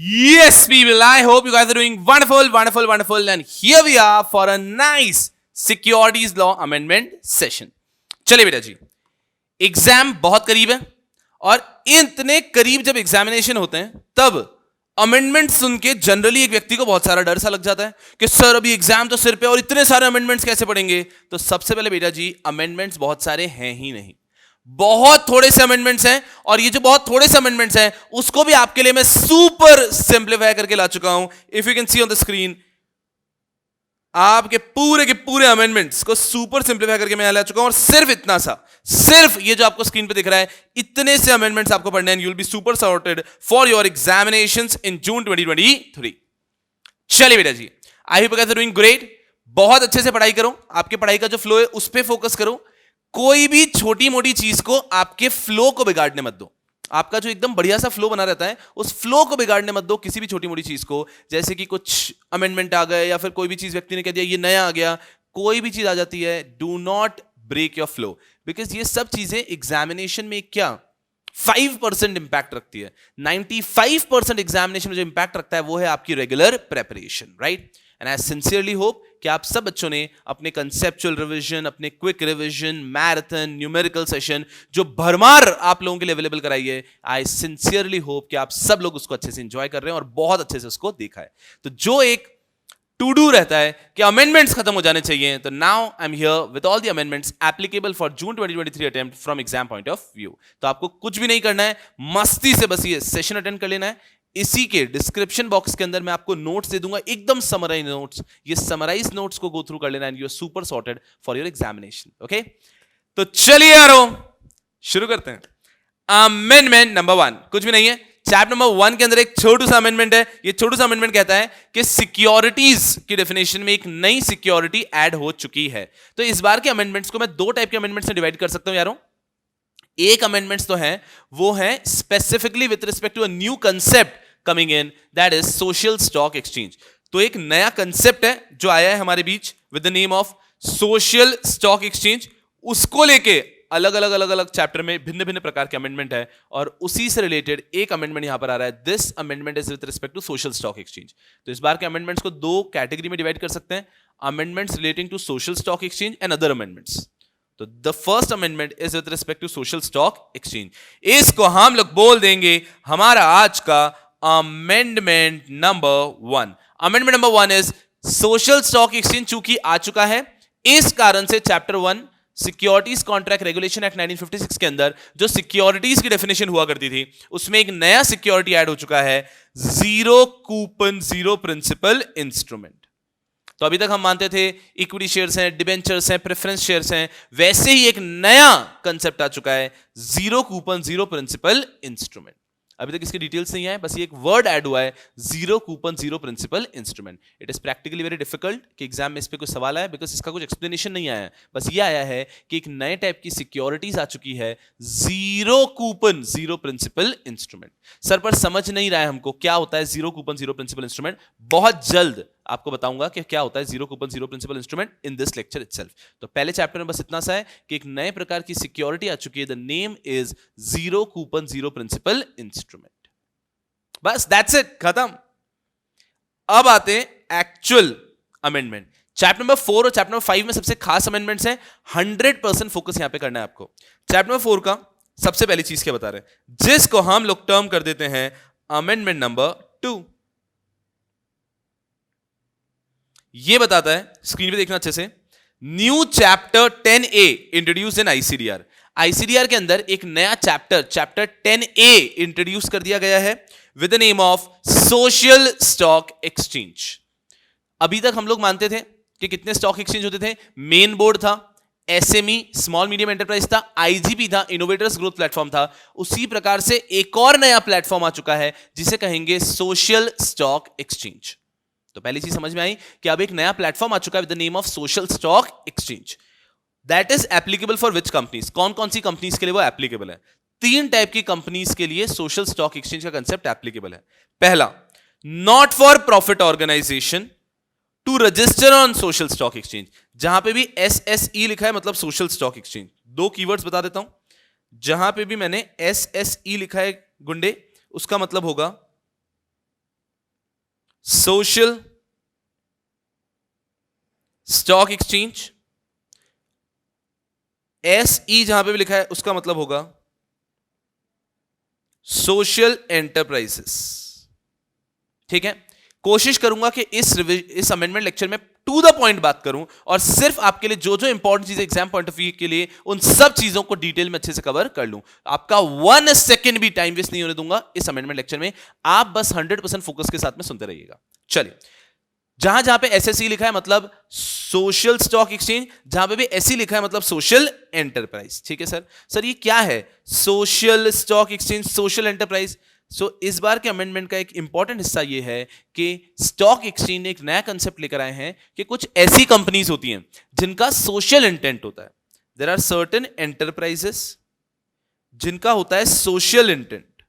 Yes, people. I hope you guys are doing wonderful, wonderful, wonderful. And here we are for a nice Securities Law Amendment session. चलिए बेटा जी, exam बहुत करीब है और इतने करीब जब एग्जामिनेशन होते हैं तब अमेंडमेंट सुन के जनरली एक व्यक्ति को बहुत सारा डर सा लग जाता है कि सर अभी एग्जाम तो सिर पे और इतने सारे अमेंडमेंट्स कैसे पढ़ेंगे। तो सबसे पहले बेटा जी, अमेंडमेंट्स बहुत सारे हैं ही नहीं, बहुत थोड़े से अमेंडमेंट्स हैं और ये जो बहुत थोड़े से अमेंडमेंट्स हैं उसको भी आपके लिए मैं सुपर सिंपलीफाई करके ला चुका हूं। If you can see on the screen, आपके पूरे के पूरे अमेंडमेंट्स को सुपर सिंपलीफाई करके मैं ला चुका हूं और सिर्फ इतना सा, सिर्फ ये जो आपको स्क्रीन पे दिख रहा है, इतने से अमेंडमेंट्स आपको पढ़ने हैं। You will be super sorted for your examinations in June 2023। चलिए बेटा जी, I hope you guys are doing great. बहुत अच्छे से पढ़ाई करो, आपके पढ़ाई का जो फ्लो है उस पर फोकस करो। कोई भी छोटी मोटी चीज को आपके फ्लो को बिगाड़ने मत दो। आपका जो एकदम बढ़िया सा फ्लो बना रहता है उस फ्लो को बिगाड़ने मत दो किसी भी छोटी मोटी चीज को। जैसे कि कुछ अमेंडमेंट आ गए या फिर कोई भी चीज व्यक्ति ने कह दिया ये नया आ गया, कोई भी चीज आ जाती है, do not break your flow, because ये सब चीजें एग्जामिनेशन में क्या 5% इंपैक्ट रखती है। 95% एग्जामिनेशन में जो इंपैक्ट रखता है वो है आपकी regular preparation, right. And I sincerely hope कि आप सब बच्चों ने अपने कंसेप्चुअल रिवीजन, अपने quick revision, marathon, numerical session जो भरमार आप लोगों के लिए अवेलेबल कराई है, आई सिंसियरली होप कि आप सब लोग उसको अच्छे से एंजॉय कर रहे हैं और बहुत अच्छे से उसको देखा है। तो जो एक टू डू रहता है कि अमेंडमेंट्स खत्म हो जाने चाहिए, तो now I am here with all the amendments applicable for June 2023 attempt from exam point of view. तो आपको कुछ भी नहीं करना है, मस्ती से बस ये सेशन अटेंड कर लेना है। इसी के डिस्क्रिप्शन बॉक्स के अंदर मैं आपको नोट्स दे दूंगा, एकदम समराइज नोट्स। ये समराइज नोट्स को गो थ्रू कर लेना and you are super sorted for your examination. Okay, तो चलिए यारो शुरू करते हैं। अमेंडमेंट नंबर 1 कुछ भी नहीं है, चैप्टर नंबर 1 के अंदर एक छोटू सा अमेंडमेंट है। ये छोटू सा अमेंडमेंट कहता है कि सिक्योरिटीज की डेफिनेशन में एक नई सिक्योरिटी ऐड हो चुकी है। तो इस बार के अमेंडमेंट्स को मैं दो टाइप के अमेंडमेंट्स में डिवाइड कर सकता हूं यारों। एक अमेंडमेंट्स तो है वो है specifically with respect to a new concept coming in, that is social stock exchange. तो एक नया कंसेप्ट है जो आया है हमारे बीच with the name of social stock exchange. उसको लेके अलग अलग चैप्टर में भिन्न भिन्न प्रकार के अमेंडमेंट है और उसी से रिलेटेड एक अमेंडमेंट यहां पर आ रहा है। This amendment is with respect to social stock exchange. तो इस बार के अमेंडमेंट्स को दो कैटेगरी में डिवाइड कर सकते हैं, amendments relating to social stock exchange and other amendments. तो the first amendment is with respect to social stock exchange. इसको हम लोग बोल देंगे हमारा आज का amendment number 1। Amendment number 1 is social stock exchange. चूंकि आ चुका है, इस कारण से chapter 1 securities contract regulation act 1956 के अंदर जो सिक्योरिटीज की डेफिनेशन हुआ करती थी उसमें एक नया सिक्योरिटी ऐड हो चुका है, zero coupon zero principal instrument. तो अभी तक हम मानते थे इक्विटी शेयर्स हैं, डिबेंचर्स हैं, प्रेफरेंस शेयर्स हैं, वैसे ही एक नया कंसेप्ट आ चुका है, zero coupon zero principal instrument. अभी तक इसकी डिटेल्स नहीं आए, बस ये एक वर्ड ऐड हुआ है, zero coupon zero principal instrument. It is practically very difficult कि एग्जाम में इस पे कोई सवाल आया, बिकॉज इसका कुछ एक्सप्लेनेशन नहीं आया है। बस ये आया है कि एक नए टाइप की सिक्योरिटीज आ चुकी है, zero coupon zero principal instrument. Sir पर समझ नहीं रहा है हमको क्या होता है zero coupon zero principal instrument. बहुत जल्द आपको बताऊंगा कि क्या होता है zero coupon zero principal instrument in this lecture itself. तो पहले चैप्टर में बस इतना सा है कि एक नए प्रकार की सिक्योरिटी आ चुकी है, the name is zero coupon zero principal instrument. बस दैट्स इट, खत्म। अब आते हैं एक्चुअल अमेंडमेंट। चैप्टर नंबर 4 और चैप्टर नंबर 5 में सबसे खास अमेंडमेंट्स हैं, 100% फोकस यहां पे करना है आपको। चैप्टर नंबर 4 का सबसे पहली चीज क्या बता रहे हैं, जिसको हम लोग टर्म कर देते हैं अमेंडमेंट नंबर 2। ये बताता है, स्क्रीन पे देखना अच्छे से, न्यू चैप्टर 10A इंट्रोड्यूस इन आईसीडीआर। आईसीडीआर के अंदर एक नया चैप्टर 10A इंट्रोड्यूस कर दिया गया है with the name of social stock exchange. अभी तक हम लोग मानते थे कि कितने स्टॉक एक्सचेंज होते थे, मेन बोर्ड था, एसएमई स्मॉल मीडियम एंटरप्राइज था, आईजीपी था, इनोवेटर्स ग्रोथ प्लेटफॉर्म था। उसी प्रकार से एक और नया प्लेटफॉर्म आ चुका है जिसे कहेंगे सोशल स्टॉक एक्सचेंज। तो पहली चीज समझ में आई कि अब एक नया प्लेटफॉर्म आ चुका है with the name of social stock exchange. That is applicable for which companies, कौन कौन सी कंपनीज के लिए वो एप्लीकेबल है। 3 टाइप की कंपनीज के लिए सोशल स्टॉक एक्सचेंज का कंसेप्ट एप्लीकेबल है। पहला, not for profit organisation to register on social stock exchange. जहां पे भी SSE लिखा है मतलब सोशल स्टॉक एक्सचेंज। 2 कीवर्ड्स बता देता हूं, जहां पे भी मैंने SSE लिखा है गुंडे, उसका मतलब होगा सोशल स्टॉक एक्सचेंज, SE जहां पे भी लिखा है उसका मतलब होगा सोशल एंटरप्राइजेस। ठीक है, कोशिश करूंगा कि इस अमेंडमेंट लेक्चर में टू द पॉइंट बात करूं और सिर्फ आपके लिए जो जो इंपॉर्टेंट चीजें एग्जाम पॉइंट ऑफ व्यू के लिए उन सब चीजों को डिटेल में अच्छे से कवर कर लूं। आपका 1 सेकेंड भी टाइम वेस्ट नहीं होने दूंगा इस अमेंडमेंट लेक्चर में, आप बस 100% फोकस के साथ में सुनते रहिएगा। चलिए, जहां जहां पे SSE लिखा है मतलब सोशल स्टॉक एक्सचेंज, जहां पे भी SE लिखा है मतलब सोशल एंटरप्राइज। ठीक है सर ये क्या है social stock exchange, social enterprise? इस बार के अमेंडमेंट का एक इंपॉर्टेंट हिस्सा ये है कि स्टॉक एक्सचेंज ने एक नया कंसेप्ट लेकर आए हैं कि कुछ ऐसी कंपनीज होती हैं जिनका सोशल इंटेंट होता है। देयर आर सर्टेन एंटरप्राइजेस जिनका होता है सोशल इंटेंट।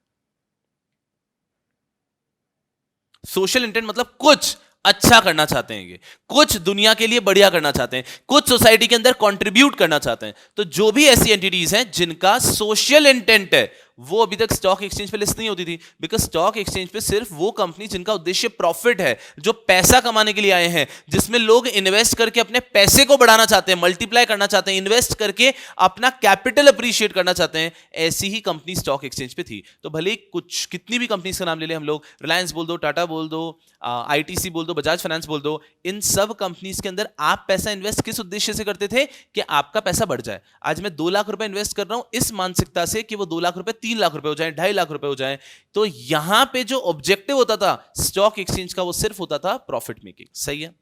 सोशल इंटेंट मतलब कुछ अच्छा करना चाहते हैं, कुछ दुनिया के लिए बढ़िया करना चाहते हैं, कुछ सोसाइटी के अंदर कंट्रीब्यूट करना चाहते हैं। तो जो भी ऐसी एंटिटीज हैं जिनका सोशल इंटेंट है वो अभी तक स्टॉक एक्सचेंज पे लिस्ट नहीं होती थी, बिकॉज स्टॉक एक्सचेंज पे सिर्फ वो कंपनी जिनका उद्देश्य प्रॉफिट है, जो पैसा कमाने के लिए आए हैं, जिसमें लोग इन्वेस्ट करके अपने पैसे को बढ़ाना चाहते हैं, मल्टीप्लाई करना चाहते हैं, इन्वेस्ट करके अपना कैपिटल अप्रिशिएट करना चाहते हैं, ऐसी ही कंपनी स्टॉक एक्सचेंज पे थी। तो भले कुछ कितनी भी कंपनीज का नाम ले लें हम लोग, रिलायंस बोल दो, टाटा बोल दो, ITC बोल दो, बजाज फाइनेंस बोल दो, इन सब कंपनीज के अंदर आप पैसा इन्वेस्ट किस उद्देश्य से करते थे कि आपका पैसा बढ़ जाए। आज मैं 2 लाख रुपए इन्वेस्ट कर रहा हूं इस मानसिकता से कि वो 2 लाख रुपए 3 लाख रुपए हो जाए, 2.5 लाख रुपए हो जाए। तो यहां पे जो ऑब्जेक्टिव होता था स्टॉक एक्सचेंज का वो सिर्फ होता था प्रॉफिट मेकिंग। सही है।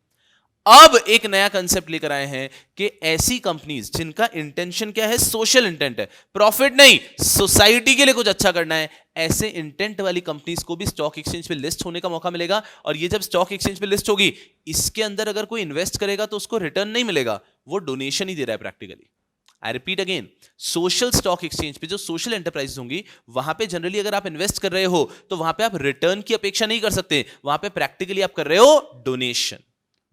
अब एक नया कंसेप्ट लेकर आए हैं कि ऐसी कंपनीज जिनका इंटेंशन क्या है, सोशल इंटेंट है, प्रॉफिट नहीं, सोसाइटी के लिए कुछ अच्छा करना है, ऐसे इंटेंट वाली कंपनीज को भी स्टॉक एक्सचेंज पे लिस्ट होने का मौका मिलेगा। और ये जब स्टॉक एक्सचेंज पे लिस्ट होगी, इसके अंदर अगर कोई इन्वेस्ट करेगा तो उसको रिटर्न नहीं मिलेगा, वो डोनेशन ही दे रहा है practically. I repeat again, social stock exchange पे जो सोशल एंटरप्राइज होंगी वहां पे जनरली अगर आप इन्वेस्ट कर रहे हो तो वहां पे आप रिटर्न की अपेक्षा नहीं कर सकते, वहां पे प्रैक्टिकली आप कर रहे हो डोनेशन।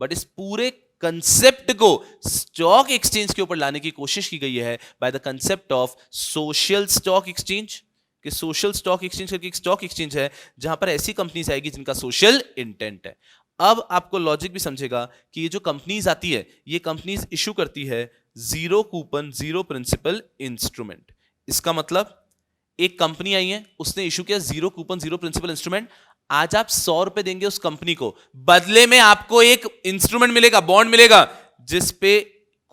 बट इस पूरे कंसेप्ट को स्टॉक एक्सचेंज के ऊपर लाने की कोशिश की गई है by the concept of social stock exchange. कि सोशल स्टॉक एक्सचेंज करके एक स्टॉक एक्सचेंज है जहां पर ऐसी कंपनीज आएगी जिनका सोशल इंटेंट है। अब आपको लॉजिक भी समझेगा कि ये जो कंपनीज आती है, ये कंपनीज इशू करती है zero coupon zero principal instrument. इसका मतलब एक कंपनी आई है, उसने इशू किया zero coupon zero principal instrument. आज आप 100 रुपए देंगे उस कंपनी को, बदले में आपको एक इंस्ट्रूमेंट मिलेगा, बॉन्ड मिलेगा, जिसपे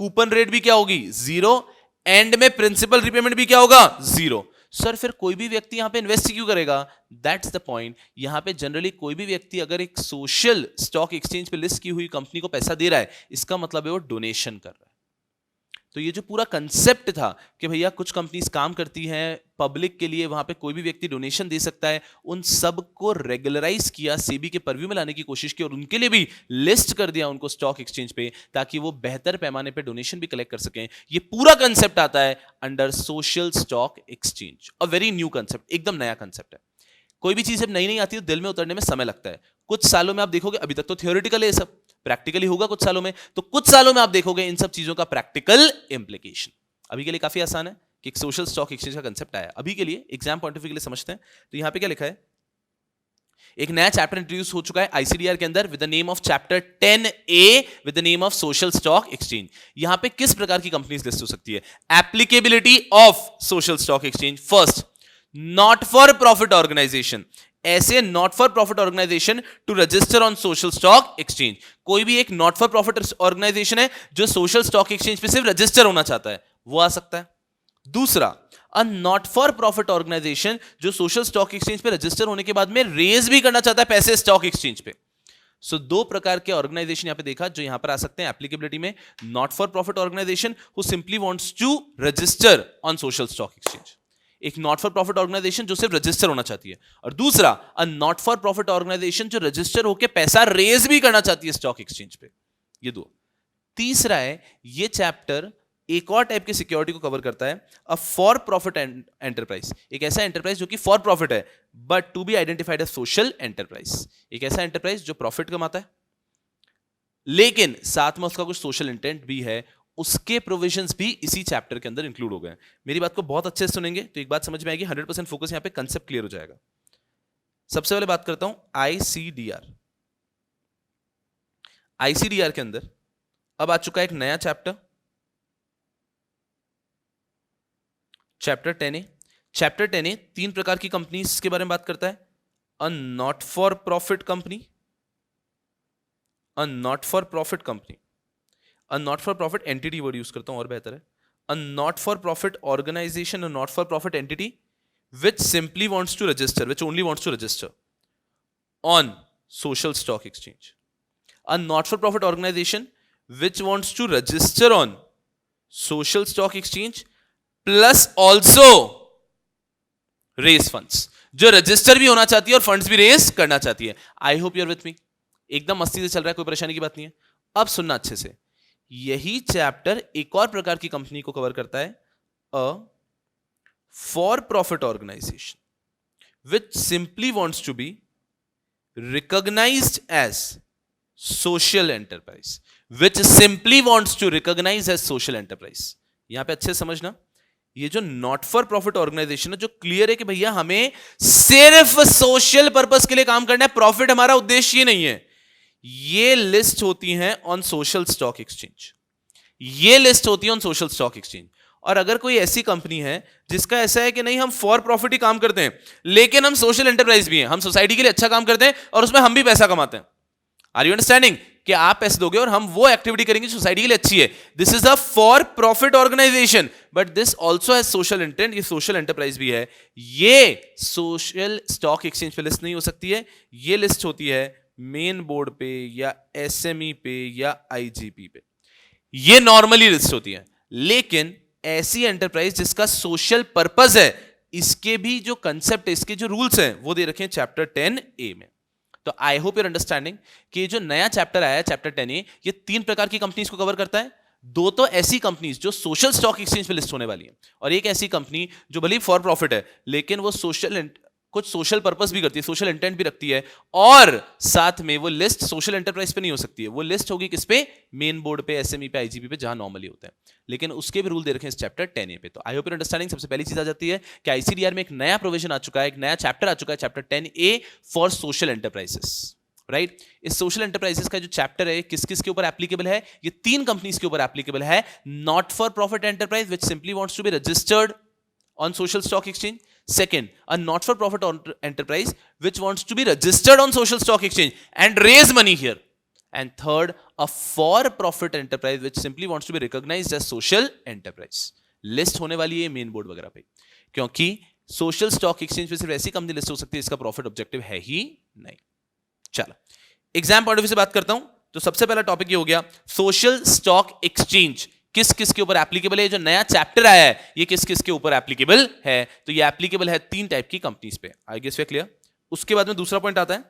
कूपन रेट भी क्या होगी, 0, एंड में प्रिंसिपल रिपेमेंट भी क्या होगा, 0। सर फिर कोई भी व्यक्ति यहां पे इन्वेस्ट क्यों करेगा? That's the point. यहां पे जनरली कोई भी व्यक्ति अगर एक सोशल स्टॉक एक्सचेंज पे लिस्ट की हुई कंपनी को पैसा दे रहा है, इसका मतलब है वो डोनेशन कर रहा है। तो ये जो पूरा कंसेप्ट था कि भैया कुछ कंपनीज काम करती हैं पब्लिक के लिए, वहां पे कोई भी व्यक्ति डोनेशन दे सकता है, उन सब को रेगुलराइज किया, सेबी के परव्यू में लाने की कोशिश की और उनके लिए भी लिस्ट कर दिया उनको स्टॉक एक्सचेंज पे, ताकि वो बेहतर पैमाने पे डोनेशन भी कलेक्ट कर सकें। ये पूरा कंसेप्ट आता है under social stock exchange. A very new concept, एकदम नया कंसेप्ट है। कोई भी चीज जब नई नई आती है तो दिल में उतरने में समय लगता है। कुछ सालों में आप देखोगे, अभी तक तो थियोरेटिकल है, सब प्रैक्टिकली होगा कुछ सालों में, तो कुछ सालों में आप देखोगे इन सब चीजों का प्रैक्टिकल इंप्लीकेशन। अभी के लिए काफी आसान है कि एक सोशल स्टॉक एक्सचेंज का कंसेप्ट आया। अभी के लिए एग्जाम पॉइंट ऑफ व्यू के लिए समझते हैं। तो यहां पे क्या लिखा है, एक नया चैप्टर इंट्रोड्यूस हो चुका है आईसीडीआर के अंदर with the name of chapter 10A with the name of social stock exchange. यहां पे किस प्रकार की कंपनीज लिस्ट हो सकती है? Applicability of social stock exchange. First, not for profit organisation, ऐसे not for profit organisation to register on social stock exchange. कोई भी एक नॉट फॉर प्रॉफिट ऑर्गेनाइजेशन है जो सोशल स्टॉक एक्सचेंज पे सिर्फ रजिस्टर होना चाहता है, वो आ सकता है। दूसरा, a not for profit organisation जो सोशल स्टॉक एक्सचेंज पे रजिस्टर होने के बाद में रेज भी करना चाहता है पैसे स्टॉक एक्सचेंज पे। सो दो प्रकार के ऑर्गेनाइजेशन यहां पे देखा जो यहां पर आ सकते हैं एप्लीकेबिलिटी में। Not for profit organisation who simply wants to register on social stock exchange, एक नॉट फॉर प्रॉफिट ऑर्गेनाइजेशन जो सिर्फ रजिस्टर होना चाहती है, और दूसरा a not for profit organisation जो रजिस्टर होकर पैसा रेज भी करना चाहती है स्टॉक एक्सचेंज पे। ये दो। तीसरा है, ये चैप्टर एक और टाइप की सिक्योरिटी को कवर करता है, अ फॉर प्रॉफिट एंटरप्राइज, एक ऐसा एंटरप्राइज जो कि फॉर प्रॉफिट है but to be identified as social enterprise, एक ऐसा एंटरप्राइज जो प्रॉफिट कमाता है लेकिन साथ में उसका कुछ सोशल इंटेंट भी है। उसके प्रोविजंस भी इसी चैप्टर के अंदर इंक्लूड हो गए हैं। मेरी बात को बहुत अच्छे से सुनेंगे तो एक बात समझ में आएगी, 100% फोकस यहां पे कंसेप्ट क्लियर हो जाएगा। सबसे पहले बात करता हूं आईसीडीआर। आईसीडीआर के अंदर अब आ चुका है एक नया chapter, chapter 10A। Chapter 10A 3 प्रकार की कंपनीज के बारे में बात करता है। A not for profit company, a not for profit company, a not for profit entity word use करता हूं और बेहतर है, a not for profit organisation, a not for profit entity which simply wants to register, which only wants to register on social stock exchange. A not-for-profit organization which wants to register on social stock exchange plus also raise funds, जो register भी होना चाहती है और funds भी race करना चाहती है। I hope you're with me, एकदम मस्ती से चल रहा है, कोई परेशानी की बात नहीं है। अब सुनना अच्छे से, यही चैप्टर एक और प्रकार की कंपनी को कवर करता है, अ for-profit organization which simply wants to be recognized as social enterprise, which simply wants to recognize as social enterprise। यहां पे अच्छे से समझना, ये जो नॉट फॉर प्रॉफिट ऑर्गेनाइजेशन है, जो क्लियर है कि भैया हमें सिर्फ सोशल पर्पस के लिए काम करना है, प्रॉफिट हमारा उद्देश्य ही नहीं है, ये लिस्ट होती है ऑन सोशल स्टॉक एक्सचेंज, ये लिस्ट होती है ऑन सोशल स्टॉक एक्सचेंज। और अगर कोई ऐसी कंपनी है जिसका ऐसा है कि नहीं हम फॉर प्रॉफिट ही काम करते हैं लेकिन हम सोशल एंटरप्राइज भी हैं, हम सोसाइटी के लिए अच्छा काम करते हैं और उसमें हम भी पैसा कमाते हैं, आर यू अंडरस्टैंडिंग, कि आप पैसे दोगे और हम वो एक्टिविटी करेंगे सोसाइटी के लिए अच्छी है, this is a for profit organisation but this also has social intent, ये सोशल एंटरप्राइज भी है। ये सोशल स्टॉक एक्सचेंज पे लिस्ट नहीं हो सकती है, ये लिस्ट होती है मेन बोर्ड पे या एसएमई पे या आईजीपी पे, ये नॉर्मली लिस्ट होती है। लेकिन ऐसी एंटरप्राइज जिसका सोशल पर्पस है, इसके भी जो कंसेप्ट है, इसके जो रूल्स हैं वो दे रखे हैं चैप्टर 10A में। तो आई होप यूर अंडरस्टैंडिंग कि जो नया चैप्टर आया है चैप्टर 10A, ये 3 प्रकार की कंपनीज को कवर करता है। 2 तो ऐसी कंपनीज जो सोशल स्टॉक एक्सचेंज पे लिस्ट होने वाली है, और एक ऐसी कंपनी जो भले फॉर प्रॉफिट है लेकिन वो कुछ सोशल पर्पस भी करती है, सोशल इंटेंट भी रखती है, और साथ में वो लिस्ट सोशल एंटरप्राइज पे नहीं हो सकती है, वो लिस्ट होगी किस पे, मेन बोर्ड पे, एसएमई पे, आईजीपी पे, जहां नॉर्मली होता है। लेकिन उसके भी रूल दे रखे हैं इस चैप्टर 10A पे। तो आई होप यूर अंडरस्टैंडिंग। सबसे पहली चीज आ जाती है कि आईसीडीआर में एक नया प्रोविजन आ चुका है, एक नया चैप्टर आ चुका है, chapter 10A for social enterprises, right. इस सोशल एंटरप्राइजेस का जो चैप्टर है किस किस के ऊपर एप्लीकेबल है, ये 3 कंपनीज के ऊपर एप्लीकेबल है। Not for profit enterprise which simply wants to be registered on social stock exchange. Second, a not for profit enterprise which wants to be registered on social stock exchange and raise money here. And third, a for profit enterprise which simply wants to be recognized as social enterprise. List होने वाली है main board वगैरह पे, क्योंकि social stock exchange पे सिर्फ ऐसी company list हो सकती है इसका प्रॉफिट ऑब्जेक्टिव है ही नहीं। चलो एग्जाम पॉइंट ऑफ व्यू से बात करता हूं, तो सबसे पहला टॉपिक ये हो गया सोशल स्टॉक एक्सचेंज किस किस के ऊपर एप्लीकेबल है। जो नया चैप्टर आया है ये किस किस के ऊपर एप्लीकेबल है, तो ये एप्लीकेबल है 3 टाइप की कंपनीज पे। I guess we are clear. उसके बाद में दूसरा पॉइंट आता है,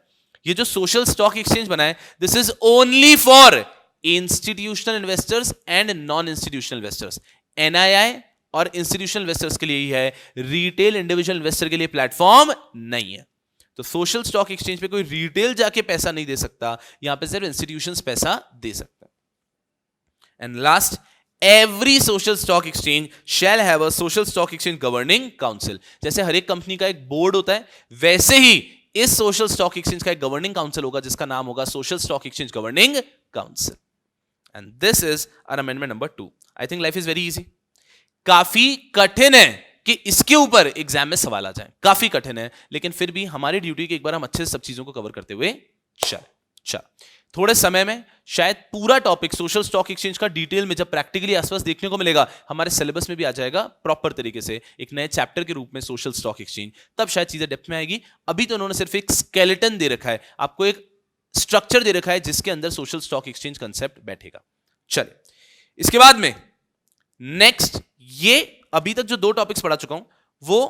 ये जो सोशल स्टॉक एक्सचेंज बना है this is only for institutional investors and non institutional investors. NII और इंस्टीट्यूशनल इन्वेस्टर्स के लिए ही है, रिटेल इंडिविजुअल इन्वेस्टर के लिए प्लेटफॉर्म नहीं है। तो सोशल स्टॉक एक्सचेंज पे कोई रिटेल जाके पैसा नहीं दे सकता, यहां पे सिर्फ इंस्टीट्यूशंस पैसा दे सकता है। And last, every social stock exchange shall have a social stock exchange governing council। जैसे हर एक कंपनी का एक बोर्ड होता है, वैसे ही इस सोशल स्टॉक एक्सचेंज का एक गवर्निंग काउंसिल होगा जिसका नाम होगा social stock exchange governing council. And this is our amendment number 2। I think life is very easy. काफी कठिन है कि इसके ऊपर एग्जाम में सवाल आ जाए, काफी कठिन है, लेकिन फिर भी हमारी ड्यूटी की एक बार हम अच्छे से सब चीजों को कवर करते हुए चल थोड़े समय में शायद पूरा टॉपिक सोशल स्टॉक एक्सचेंज का डिटेल में जब प्रैक्टिकली आसपास देखने को मिलेगा, हमारे सिलेबस में भी आ जाएगा प्रॉपर तरीके से एक नए चैप्टर के रूप में सोशल स्टॉक एक्सचेंज, तब शायद चीजें डेप्थ में आएगी। अभी तो उन्होंने सिर्फ एक स्केलेटन दे रखा है, आपको एक स्ट्रक्चर दे रखा है जिसके अंदर सोशल स्टॉक एक्सचेंज कंसेप्ट बैठेगा। चलिए इसके बाद में नेक्स्ट, ये अभी तक जो 2 टॉपिक्स पढ़ा चुका हूं वो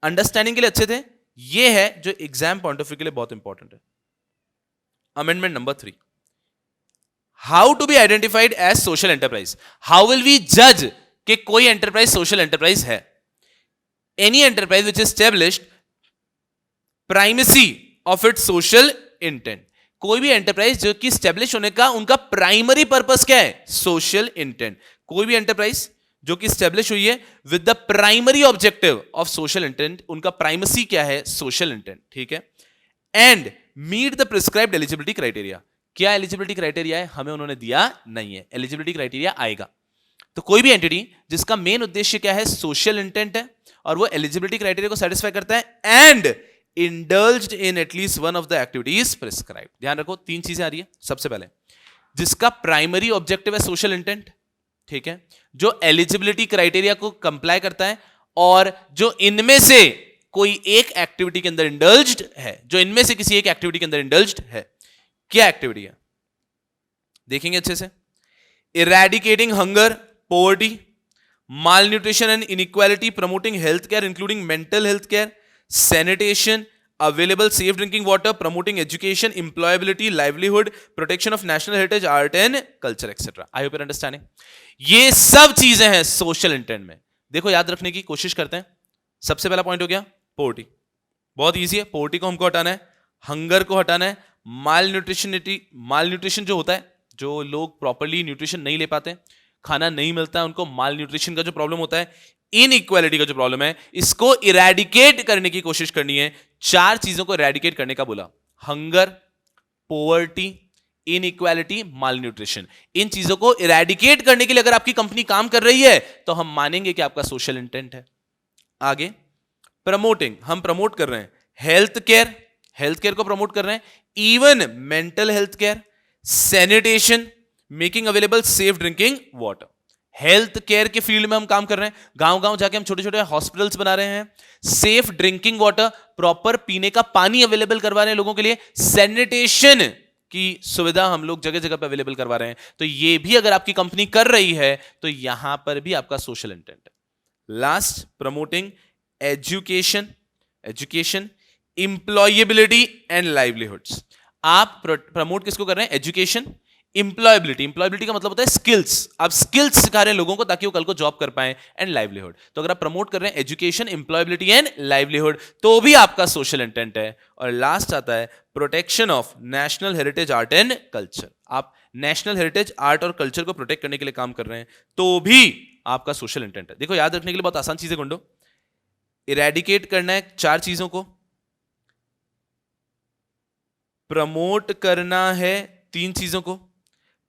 अंडरस्टैंडिंग के लिए अच्छे थे, ये है जो एग्जाम पॉइंट ऑफ व्यू के लिए बहुत इंपॉर्टेंट है। Amendment number 3. How to be identified as social enterprise? How will we judge कि कोई enterprise social enterprise है? Any enterprise which is established primacy of its social intent. कोई भी enterprise जो कि establish होने का उनका primary purpose क्या है? Social intent. कोई भी enterprise जो कि establish हुई है with the primary objective of social intent, उनका primacy क्या है? Social intent. ठीक है? And meet the prescribed eligibility criteria। क्या एलिजिबिलिटी क्राइटेरिया है? हमें उन्होंने दिया नहीं है। एलिजिबिलिटी क्राइटेरिया आएगा। तो कोई भी एंटिटी जिसका मेन उद्देश्य क्या है, सोशल इंटेंट है, और वो एलिजिबिलिटी क्राइटेरिया को सेटिस्फाई करता है and indulged in at least one of the activities prescribed. ध्यान रखो, तीन चीजें आ रही है। सबसे पहले जिसका प्राइमरी ऑब्जेक्टिव है सोशल इंटेंट, ठीक है, जो एलिजिबिलिटी क्राइटेरिया को कंप्लाई करता है, और जो इनमें से कोई एक एक्टिविटी के अंदर इंडल्ज्ड है, जो इनमें से किसी एक एक्टिविटी के अंदर इंडल्ज्ड है। क्या एक्टिविटी है देखेंगे अच्छे से। Eradicating hunger, poverty, malnutrition and inequality, promoting health care including mental health care, sanitation, available safe drinking water, promoting education, employability, livelihood, protection of national heritage, art and culture, etc. I hope you're understanding. ये सब चीजें हैं social intent में। देखो याद रखने की कोशिश करते हैं। सबसे पहला पॉइंट हो गया पोवर्टी, बहुत इजी है। पोवर्टी को हमको हटाना है, हंगर को हटाना है, मालन्यूट्रिशन जो होता है, जो लोग प्रॉपरली न्यूट्रिशन नहीं ले पाते, खाना नहीं मिलता है उनको, माल न्यूट्रिशन का जो प्रॉब्लम होता है, इनइक्वालिटी का जो प्रॉब्लम है, इसको इरेडिकेट करने की कोशिश करनी है। चार चीजों को इरेडिकेट करने का बोला, हंगर, पोवर्टी, इनइक्वालिटी, माल न्यूट्रिशन। इन चीजों को इरेडिकेट करने के लिए अगर आपकी कंपनी काम कर रही है तो हम मानेंगे कि आपका सोशल इंटेंट है। आगे प्रमोटिंग, हम प्रमोट कर रहे हैं हेल्थ केयर, हेल्थ केयर को प्रमोट कर रहे हैं, even mental health care, sanitation, making available safe drinking water. Health care के फील्ड में हम काम कर रहे हैं, गांव गांव जाके हम छोटे छोटे हॉस्पिटल्स बना रहे हैं, सेफ ड्रिंकिंग वाटर, प्रॉपर पीने का पानी अवेलेबल करवा रहे हैं लोगों के लिए, सैनिटेशन की सुविधा हम लोग जगह जगह पे अवेलेबल करवा रहे हैं। तो ये भी अगर आपकी कंपनी कर रही है तो यहां पर भी आपका सोशल इंटेंट है। Last, promoting education, employability and livelihoods. आप प्रमोट किसको कर रहे हैं? एजुकेशन, इंप्लॉयबिलिटी का मतलब होता है स्किल्स। आप स्किल्स सिखा रहे हैं लोगों को ताकि वो कल को जॉब कर पाए, एंड लाइवलीहुड। तो अगर आप प्रमोट कर रहे हैं एजुकेशन, इंप्लॉयबिलिटी एंड लाइवलीहुड तो भी आपका सोशल इंटेंट है। और लास्ट आता है protection of national heritage, art and culture. आप नेशनल हेरिटेज, आर्ट और कल्चर को प्रोटेक्ट करने के लिए काम कर रहे हैं तो भी आपका सोशल इंटेंट है। देखो याद रखने के लिए बहुत आसान चीजें गुंडो, इरेडिकेट करना है चार चीजों को, प्रमोट करना है तीन चीजों को,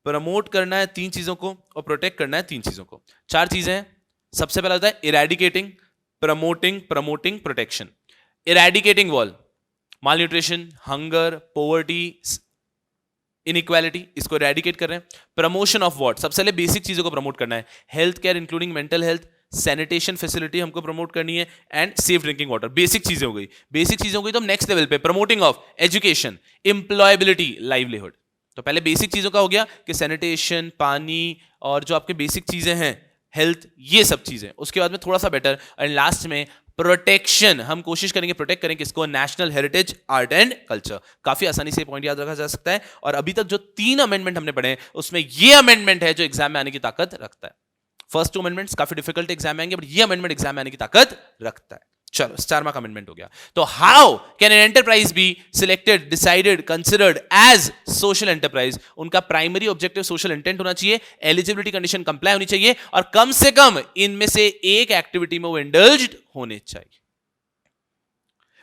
प्रमोट करना है तीन चीजों को, और प्रोटेक्ट करना है तीन चीजों को। चार चीजें हैं। सबसे पहला होता है eradicating, promoting, protection. Eradicating all, malnutrition, hunger, poverty, inequality, इसको इरेडिकेट कर रहे हैं। Promotion of what? सबसे पहले बेसिक चीजों को प्रमोट करना है, health care including mental health, sanitation facility हमको प्रमोट करनी है, and safe drinking water. Basic चीजें हो गई। बेसिक चीजें हो गई तो हम नेक्स्ट लेवल पे promoting of education, employability, livelihood. तो पहले बेसिक चीजों का हो गया कि सैनिटेशन, पानी, और जो आपके बेसिक चीजें हैं, हेल्थ, ये सब चीजें। उसके बाद में थोड़ा सा बेटर, एंड लास्ट में प्रोटेक्शन। हम कोशिश करेंगे प्रोटेक्ट करें किसको? National heritage, art and culture. काफी आसानी से पॉइंट याद रखा जा सकता है। और अभी तक जो 3 अमेंडमेंट हमने पढ़े उसमें ये अमेंडमेंट है जो एग्जाम में आने की ताकत रखता है। फर्स्ट 2 अमेंडमेंट्स काफी डिफिकल्ट एग्जाम में आएंगे, बट ये अमेंडमेंट एग्जाम में आने की ताकत रखता है। चलो, स्टार मार्क अमेंडमेंट हो गया। तो how can an enterprise be selected, decided, considered as social enterprise? उनका प्राइमरी ऑब्जेक्टिव सोशल इंटेंट होना चाहिए, एलिजिबिलिटी कंडीशन कंप्लाई होनी चाहिए, और कम से कम इनमें से एक एक्टिविटी में वो इंडल्ज्ड होने चाहिए।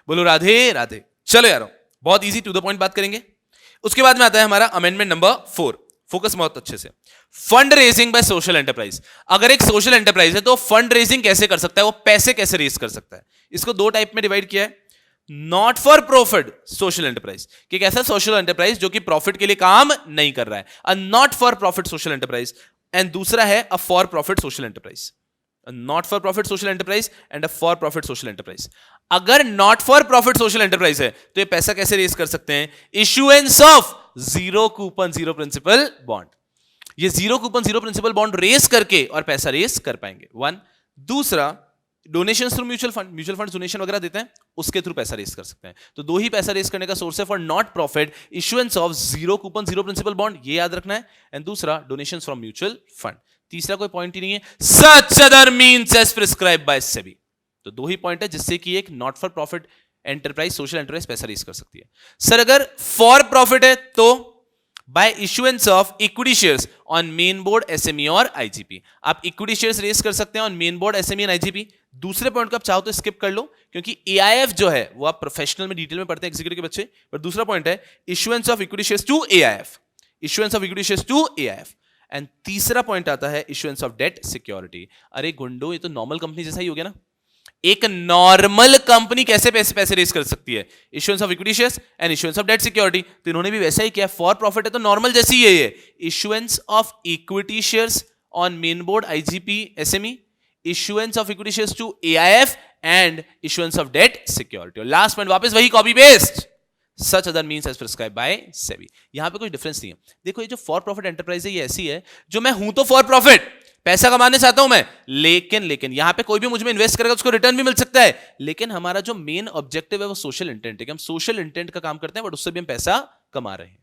बोलो राधे राधे। चलो यारो, बहुत इजी टू द पॉइंट बात करेंगे। उसके बाद में आता है हमारा अमेंडमेंट नंबर 4। फोकस बहुत अच्छे से। Fund raising by social enterprise. अगर एक सोशल एंटरप्राइज है तो फंड रेजिंग कैसे कर सकता है, वो पैसे कैसे रेज कर सकता है? इसको 2 टाइप में डिवाइड किया है। Not for profit social enterprise, कि एक ऐसा सोशल एंटरप्राइज जो कि प्रॉफिट के लिए काम नहीं कर रहा है, a not for profit social enterprise, and दूसरा है a for profit social enterprise. Not for profit social enterprise and a for profit social enterprise. अगर not for profit social enterprise है तो ये पैसा कैसे रेज कर सकते हैं? Issuance of zero coupon zero principal bond. ये zero coupon zero principal bond raise करके और पैसा रेस कर पाएंगे, 1। दूसरा, donation through mutual fund donation वगैरह देते हैं, उसके थ्रू पैसा रेस कर सकते हैं। तो 2 ही पैसा रेस करने का सोर्स है for not profit, issuance of zero coupon zero principal bond, ये याद रखना है, एंड दूसरा डोनेशन फ्रॉम म्यूचुअल फंड। तीसरा कोई पॉइंट ही नहीं है, such other means as prescribed by SEBI. तो 2 ही पॉइंट है जिससे कि एक not for profit enterprise social enterprise पैसा रेस कर सकती है। सर अगर फॉर प्रॉफिट है तो by issuance of equity shares on main board, SME और आईजीपी। आप इक्विटी शेयर्स रेस कर सकते हैं ऑन मेन बोर्ड, एसएमई और आईजीपी। दूसरे पॉइंट को आप चाहो तो स्किप कर लो, क्योंकि एआईएफ जो है वो आप प्रोफेशनल में डिटेल में पढ़ते हैं एग्जीक्यूटिव के बच्चे, पर दूसरा पॉइंट है issuance of equity shares to AIF. Issuance of equity shares to AIF. And तीसरा पॉइंट आता है इशुएंस ऑफ डेट सिक्योरिटी। अरे गुंडो, ये तो नॉर्मल कंपनी जैसा ही हो गया ना। एक नॉर्मल कंपनी कैसे पैसे रेज कर सकती है? Issuance of equity shares and issuance of debt security. तो इन्होंने भी वैसा ही किया, फॉर प्रॉफिट है तो नॉर्मल जैसी ही है ये। Issuance of equity shares on main board IGP SME, issuance of equity shares to AIF and issuance of debt security. और लास्ट पॉइंट वापस वही copy paste, such other means as prescribed by SEBI. यहां पे कोई डिफरेंस नहीं है। देखो, ये जो फॉर प्रॉफिट एंटरप्राइज है ये ऐसी है, जो मैं हूं तो फॉर प्रॉफिट, पैसा कमाने चाहता हूं मैं, लेकिन यहां पे कोई भी मुझ में इन्वेस्ट करेगा उसको रिटर्न भी मिल सकता है। लेकिन हमारा जो मेन ऑब्जेक्टिव है वो सोशल इंटेंट है कि हम सोशल इंटेंट का काम करते हैं, बट उससे भी हम पैसा कमा रहे हैं।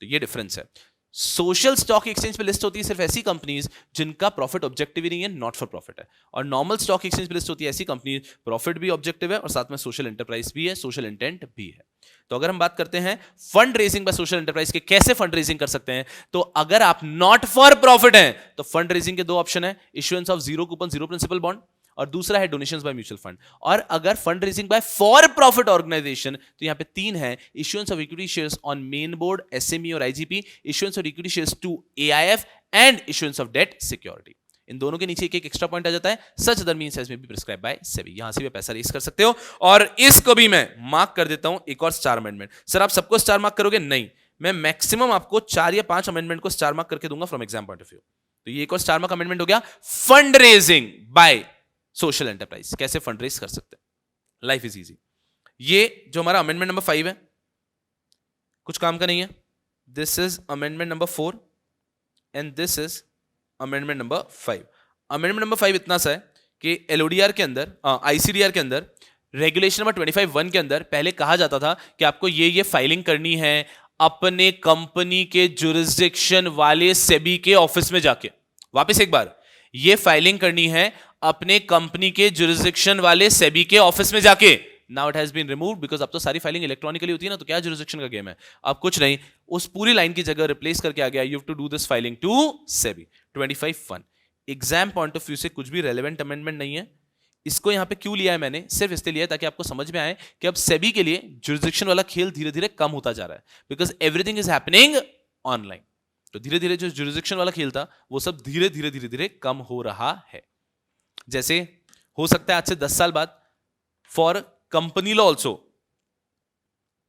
तो ये डिफरेंस है। सोशल स्टॉक एक्सचेंज पे लिस्ट होती है सिर्फ ऐसी कंपनीज जिनका प्रॉफिट ऑब्जेक्टिव ही नहीं है, नॉट फॉर प्रॉफिट है। और नॉर्मल स्टॉक एक्सचेंज पे लिस्ट होती है ऐसी कंपनी प्रॉफिट भी ऑब्जेक्टिव है और साथ में सोशल एंटरप्राइज भी है, सोशल इंटेंट भी है। तो अगर हम बात करते हैं fund raising by social enterprise के, कैसे फंड रेजिंग कर सकते हैं, तो अगर आप नॉट फॉर प्रॉफिट हैं तो फंड रेजिंग के दो ऑप्शन है, issuance of zero coupon zero principal bond, और दूसरा है डोनेशंस बाय म्यूचुअल फंड। और अगर fund raising by for profit organisation, तो यहां पे तीन है, issuance of equity shares on main board SME और IGP, issuance of equity shares to AIF and issuance of debt security. इन दोनों के नीचे एक एक्स्ट्रा पॉइंट आ जाता है, such other means as may be prescribed by SEBI. यहां से भी पैसा रेज कर सकते हो। और इसको भी मैं मार्क कर देता हूं एक और स्टार अमेंडमेंट। सर आप सबको स्टार मार्क करोगे? नहीं, मैं मैक्सिमम आपको 4 या 5 अमेंडमेंट को स्टार मार्क करके दूंगा from exam point of view. तो ये एक और स्टार मार्क अमेंडमेंट हो गया, fund raising by social enterprise. कैसे फंड रेज कर सकते हैं, लाइफ इज इजी। ये जो हमारा अमेंडमेंट नंबर 5 है, कुछ काम का नहीं है। This is amendment number 4 and this is amendment number 5। Amendment number 5 इतना सा है कि एलओडीआर के अंदर, आईसीडीआर के अंदर, रेगुलेशन नंबर 25(1) के अंदर पहले कहा जाता था कि आपको ये फाइलिंग करनी है अपने कंपनी के जुरिस्डिक्शन वाले सेबी के ऑफिस में जाके। वापस एक बार, ये फाइलिंग करनी है अपने कंपनी के जुरिस्डिक्शन वाले सेबी के ऑफिस में जाके। Now it has been removed because अब तो सारी फाइलिंग इलेक्ट्रॉनिकली होती है ना, तो क्या जुरिस्डिक्शन का गेम है, अब कुछ नहीं। उस पूरी लाइन की जगह रिप्लेस करके आ गया, you have to do this filing to SEBI 25(1). Exam point of view से कुछ भी रेलेवेंट अमेंडमेंट नहीं है। इसको यहां पे क्यों लिया है मैंने, सिर्फ इसलिए लिया ताकि आपको समझ में आए कि अब सेबी के लिए जुरिस्डिक्शन वाला खेल धीरे धीरे कम होता जा रहा है, because everything is happening online. तो धीरे धीरे जो जुरिस्डिक्शन वाला खेल था वो सब धीरे धीरे कम हो रहा है। जैसे हो सकता है आज से 10 साल बाद for company law also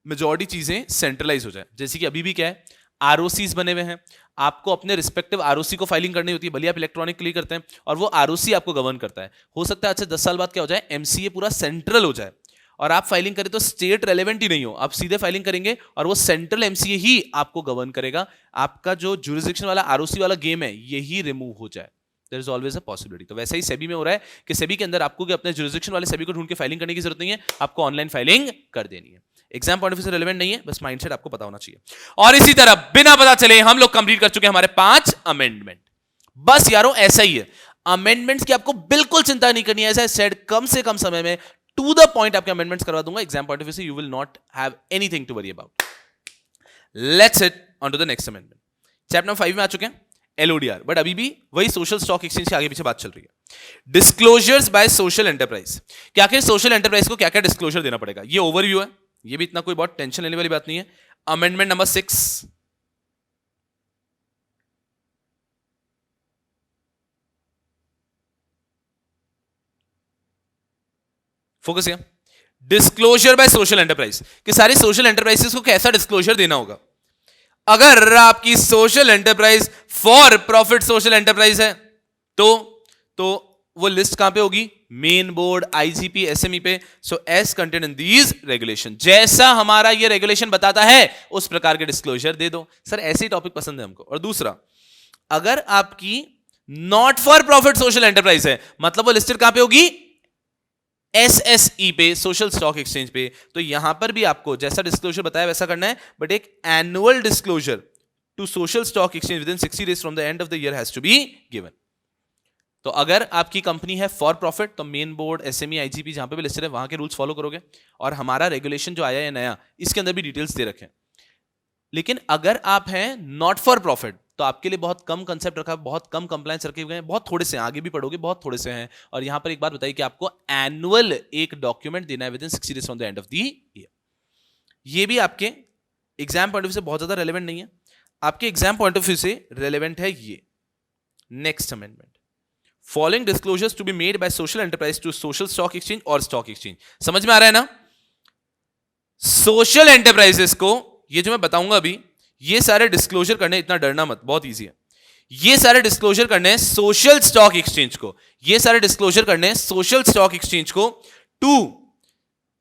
majority चीजें सेंट्रलाइज हो जाए। जैसे कि अभी भी क्या है, आरओसीज बने हुए हैं, आपको अपने रिस्पेक्टिव आरओसी को फाइलिंग करनी होती है, भले आप इलेक्ट्रॉनिकली करते हैं, और वो आरओसी आपको गवर्न करता है। हो सकता है आज से 10 साल बाद क्या हो जाए, एमसीए पूरा सेंट्रल हो जाए और आप फाइलिंग करें तो स्टेट रेलेवेंट ही नहीं हो, आप सीधे फाइलिंग करेंगे और वो सेंट्रल एमसीए ही आपको गवर्न करेगा। आपका जो जुरिस्डिक्शन वाला आरओसी वाला गेम है यही रिमूव हो जाए। There is always a possibility. तो वैसे ही सेबी में हो रहा है कि सेबी के अंदर आपको अपने जुरिस्डिक्शन वाले सेबी को ढूंढ के फाइलिंग करने की जरूरत नहीं है, आपको ऑनलाइन फाइलिंग कर देनी है। एग्जाम पॉइंट ऑफ व्यू से रेलेवेंट नहीं है, बस माइंडसेट आपको पता होना चाहिए। और इसी तरह बिना पता चले हम लोग कंप्लीट कर चुके हैं हमारे 5 अमेंडमेंट। बस यारों ऐसा ही है, अमेंडमेंट्स की आपको बिल्कुल चिंता नहीं करनी है। ऐसा सेड कम से कम समय में टू द पॉइंट आपके अमेंडमेंट्स करवा दूंगा एग्जाम पॉइंट ऑफ व्यू से। You will not have anything to worry about. Let's it on to the next amendment. Chapter number 5 में आ चुके हैं, एलओडीआर, बट अभी भी वही सोशल स्टॉक एक्सचेंज के आगे पीछे बात चल रही है। डिस्क्लोजर्स बाय सोशल एंटरप्राइज, कि आखिर सोशल एंटरप्राइज को क्या क्या डिस्क्लोजर देना पड़ेगा, ये ओवरव्यू है, ये भी इतना कोई बहुत टेंशन लेने वाली बात नहीं है। Amendment number 6, focus here, disclosure bye social enterprise, कि सारी सोशल एंटरप्राइजेस को कैसा डिस्क्लोजर देना होगा। अगर आपकी social enterprise for profit social enterprise है तो वो लिस्ट कहां पे होगी, मेन बोर्ड आईजीपी एसएमई पे। So as content in these regulation, जैसा हमारा ये रेगुलेशन बताता है उस प्रकार के डिस्क्लोजर दे दो। सर ऐसे ही टॉपिक पसंद है हमको। और दूसरा, अगर आपकी not for profit social enterprise है, मतलब वो लिस्टेड कहां पे होगी, एसएसई पे, सोशल स्टॉक एक्सचेंज पे। तो यहां पर भी आपको जैसा डिस्क्लोजर बताया वैसा करना है, बट एक annual disclosure to social stock exchange within 60 days from the end of the year has to be given. तो अगर आपकी कंपनी है फॉर प्रॉफिट तो मेन बोर्ड एसएमई आईजीपी जहां पे भी लिस्टेड है वहां के रूल्स फॉलो करोगे। और हमारा रेगुलेशन जो आया है नया, इसके अंदर भी डिटेल्स दे रखे हैं। लेकिन अगर आप हैं नॉट फॉर प्रॉफिट तो आपके लिए बहुत कम कंसेप्ट रखा है, बहुत कम कंप्लायंस रखे हुए हैं, बहुत थोड़े से हैं, आगे भी पढ़ोगे बहुत थोड़े से हैं। और यहां पर एक बात बताइए कि आपको एनुअल एक डॉक्यूमेंट देना है within 60 days from the end of the year. ये भी आपके एग्जाम पॉइंट ऑफ व्यू से बहुत ज्यादा रेलेवेंट नहीं है। आपके एग्जाम पॉइंट ऑफ व्यू से रेलेवेंट है ये next amendment, following disclosures to be made by social enterprise to social stock exchange और स्टॉक एक्सचेंज। समझ में आ रहा है ना? सोशल एंटरप्राइजेस को ये जो मैं बताऊंगा अभी, ये सारे डिस्क्लोजर करने, इतना डरना मत, बहुत इजी है। ये सारे डिस्क्लोजर करने हैं सोशल स्टॉक एक्सचेंज को, ये सारे डिस्क्लोजर करने हैं सोशल स्टॉक एक्सचेंज को टू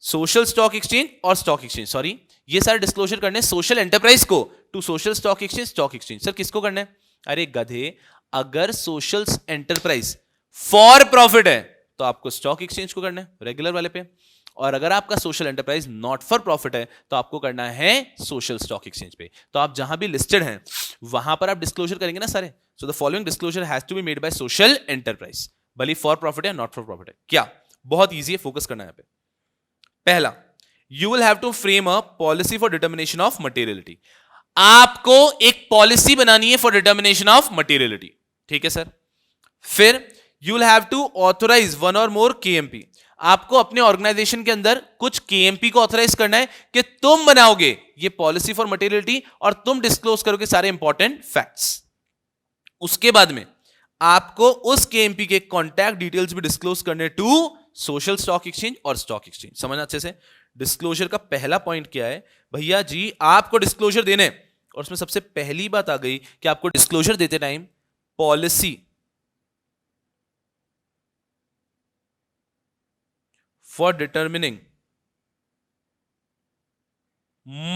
सोशल स्टॉक एक्सचेंज और स्टॉक एक्सचेंज, सॉरी, ये सारे डिस्क्लोजर करने हैं सोशल एंटरप्राइज को to social stock exchange, stock exchange. Sir किसको करना है? अरे गधे, अगर सोशल एंटरप्राइज फॉर प्रॉफिट है तो आपको स्टॉक एक्सचेंज को करना है रेगुलर वाले पे, और अगर आपका social enterprise not for profit है तो आपको करना है सोशल स्टॉक एक्सचेंज पे। तो आप जहां भी लिस्टेड हैं वहां पर आप डिस्क्लोजर करेंगे ना सारे। So the following disclosure has to be made by social enterprise, भले फॉर प्रॉफिट है नॉट फॉर प्रॉफिट है। क्या? बहुत ईजी है, फोकस करना है यहाँ पे। पहला, you will have to frame a policy for determination of materiality. आपको एक पॉलिसी बनानी है फॉर डिटर्मिनेशन ऑफ मटेरियलिटी, ठीक है सर। फिर you will have to authorise one or more KMP. आपको अपने ऑर्गेनाइजेशन के अंदर कुछ केएमपी को ऑथराइज करना है कि तुम बनाओगे ये पॉलिसी फॉर मटेरियलिटी और तुम डिस्क्लोज करोगे सारे इंपॉर्टेंट फैक्ट्स। उसके बाद में आपको उस केएमपी के कॉन्टैक्ट डिटेल्स भी डिस्क्लोज करने टू सोशल स्टॉक एक्सचेंज और स्टॉक एक्सचेंज। समझना अच्छे से। डिस्क्लोजर का पहला पॉइंट क्या है भैया जी? आपको डिस्क्लोजर देने, और उसमें सबसे पहली बात आ गई कि आपको डिस्क्लोजर देते time policy for determining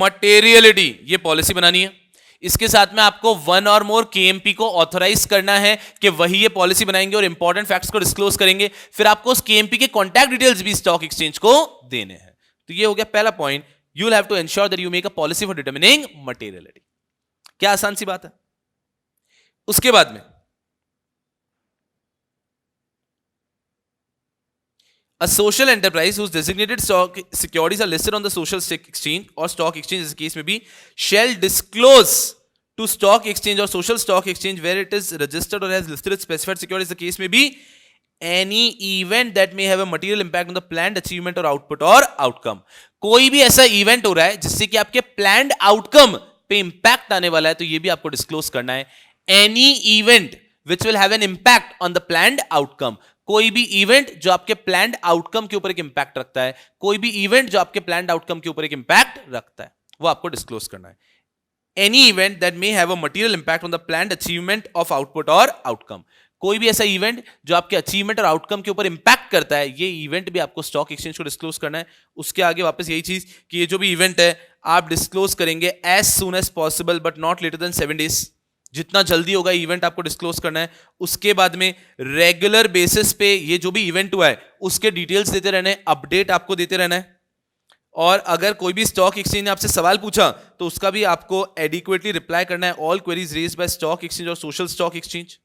materiality, ये पॉलिसी बनानी है। इसके साथ में आपको वन और मोर केएमपी को ऑथराइज करना है कि वही ये पॉलिसी बनाएंगे और इंपॉर्टेंट फैक्ट्स को डिस्क्लोज करेंगे। फिर आपको उस केएमपी के कॉन्टैक्ट डिटेल्स भी स्टॉक एक्सचेंज को देने हैं। तो ये हो गया पहला point, you will have to ensure that you make a policy for determining materiality. क्या आसान सी बात है। उसके बाद में a social enterprise whose designated stock securities are listed on the social exchange or stock exchange, as the case may be, shall disclose to stock exchange or social stock exchange where it is registered or has listed its specified securities, the case may be, any event that may have a material impact on the planned achievement or output or outcome। कोई भी ऐसा event हो रहा है जिससे कि आपके planned outcome पे इंपैक्ट आने वाला है तो ये भी आपको डिस्क्लोज करना है। Any event which will have an impact on the planned outcome, कोई भी इवेंट जो आपके प्लान्ड आउटकम के ऊपर एक इंपैक्ट रखता है, कोई भी इवेंट जो आपके प्लान्ड आउटकम के ऊपर एक इंपैक्ट रखता है, वो आपको डिस्क्लोज करना है। Any event that may have a material impact on the planned achievement of output और आउटकम, कोई भी ऐसा इवेंट जो आपके अचीवमेंट और आउटकम के ऊपर इंपैक्ट करता है, ये इवेंट भी आपको स्टॉक एक्सचेंज को डिस्क्लोज करना है। उसके आगे वापस यही चीज कि ये जो भी इवेंट है आप डिस्क्लोज करेंगे as soon as possible but not later than 7 days, जितना जल्दी होगा इवेंट आपको डिस्क्लोज करना है। उसके बाद में रेगुलर बेसिस पे ये जो भी इवेंट हुआ है उसके डिटेल्स देते रहना है, अपडेट आपको देते रहना है। और अगर कोई भी स्टॉक एक्सचेंज ने आपसे सवाल पूछा तो उसका भी आपको एडिक्वेटली रिप्लाई करना है। All queries raised bye stock exchange और सोशल स्टॉक एक्सचेंज,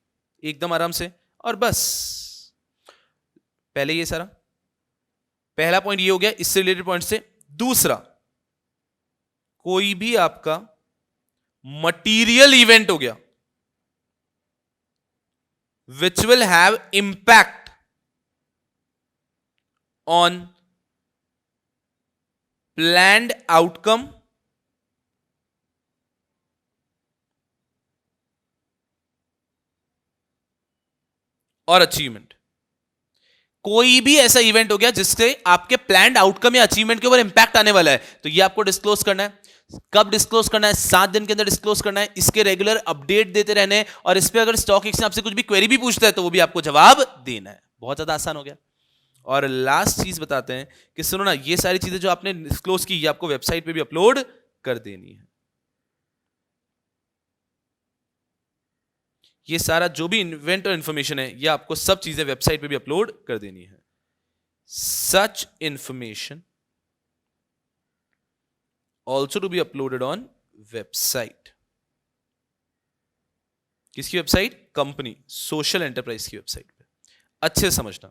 एकदम आराम से। और बस पहले ये सारा पहला पॉइंट ये हो गया इससे रिलेटेड पॉइंट से। दूसरा, कोई भी आपका मटीरियल इवेंट हो गया which will have impact on planned outcome और अचीवमेंट, कोई भी ऐसा इवेंट हो गया जिससे आपके प्लान्ड आउटकम या अचीवमेंट के ऊपर इंपैक्ट आने वाला है तो ये आपको डिस्क्लोज करना है। कब डिस्क्लोज करना है? 7 दिन के अंदर डिस्क्लोज करना है। इसके रेगुलर अपडेट देते रहने हैं और इस पे अगर स्टॉक एक्सचेंज आपसे कुछ भी क्वेरी भी पूछता है तो वो भी आपको जवाब देना है। बहुत ज्यादा आसान हो गया। और लास्ट चीज बताते हैं कि सुनो ना, ये सारी चीजें जो आपने डिस्क्लोज की ये आपको वेबसाइट पे भी अपलोड कर देनी है। ये सारा जो भी इवेंट और इंफॉर्मेशन है ये आपको सब चीजें वेबसाइट पे भी अपलोड कर देनी है। Such information also to be uploaded on website. किसकी वेबसाइट? कंपनी सोशल एंटरप्राइज की वेबसाइट पे। अच्छे से समझना।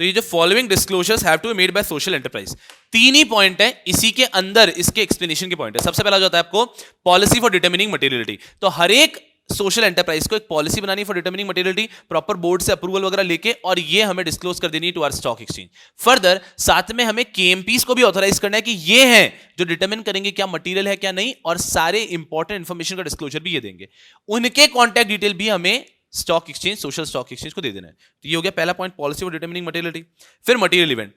तो ये जो following disclosures have to be made by social enterprise, 3 ही पॉइंट है इसी के अंदर, इसके एक्सप्लेनेशन के पॉइंट है। सबसे पहला जो आता है आपको पॉलिसी फॉर डिटर्मिनिंग मटेरियलिटी। तो हर एक सोशल एंटरप्राइज को एक पॉलिसी बनानी for determining materiality, proper board से अप्रूवल वगैरह लेके, और ये हमें डिस्क्लोज कर देनी है to our stock exchange. Further साथ में हमें केएमपीस को भी ऑथराइज करना है कि ये हैं जो डिटरमिन करेंगे क्या मटेरियल है क्या नहीं, और सारे इंपॉर्टेंट इंफॉर्मेशन का डिस्क्लोजर भी ये देंगे। उनके कॉन्टैक्ट डिटेल भी हमें stock exchange, social stock exchange को दे देना है। तो ये हो गया पहला point, policy for determining materiality. फिर मटेरियल इवेंट,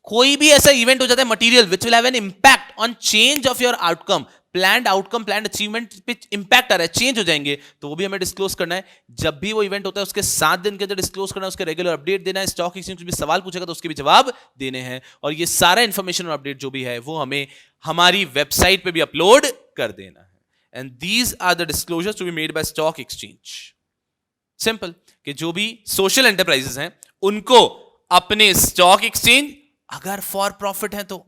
कोई भी ऐसा इवेंट हो जाता है material which will have an impact on change of your outcome, planned outcome, planned achievement पे इंपैक्ट आ रहा है, चेंज हो जाएंगे, तो वो भी हमें डिस्क्लोज करना है। जब भी वो इवेंट होता है उसके 7 दिन के अंदर डिस्क्लोज करना है, उसके रेगुलर अपडेट देना है। स्टॉक एक्सचेंज भी सवाल पूछेगा तो उसके भी जवाब देने हैं, और ये सारा इंफॉर्मेशन और अपडेट जो भी है वो हमें हमारी वेबसाइट पे भी अपलोड कर देना है। And these are the disclosures to be made by stock exchange. Simple, कि जो भी सोशल एंटरप्राइजेस हैं उनको अपने स्टॉक एक्सचेंज अगर फॉर प्रॉफिट है तो,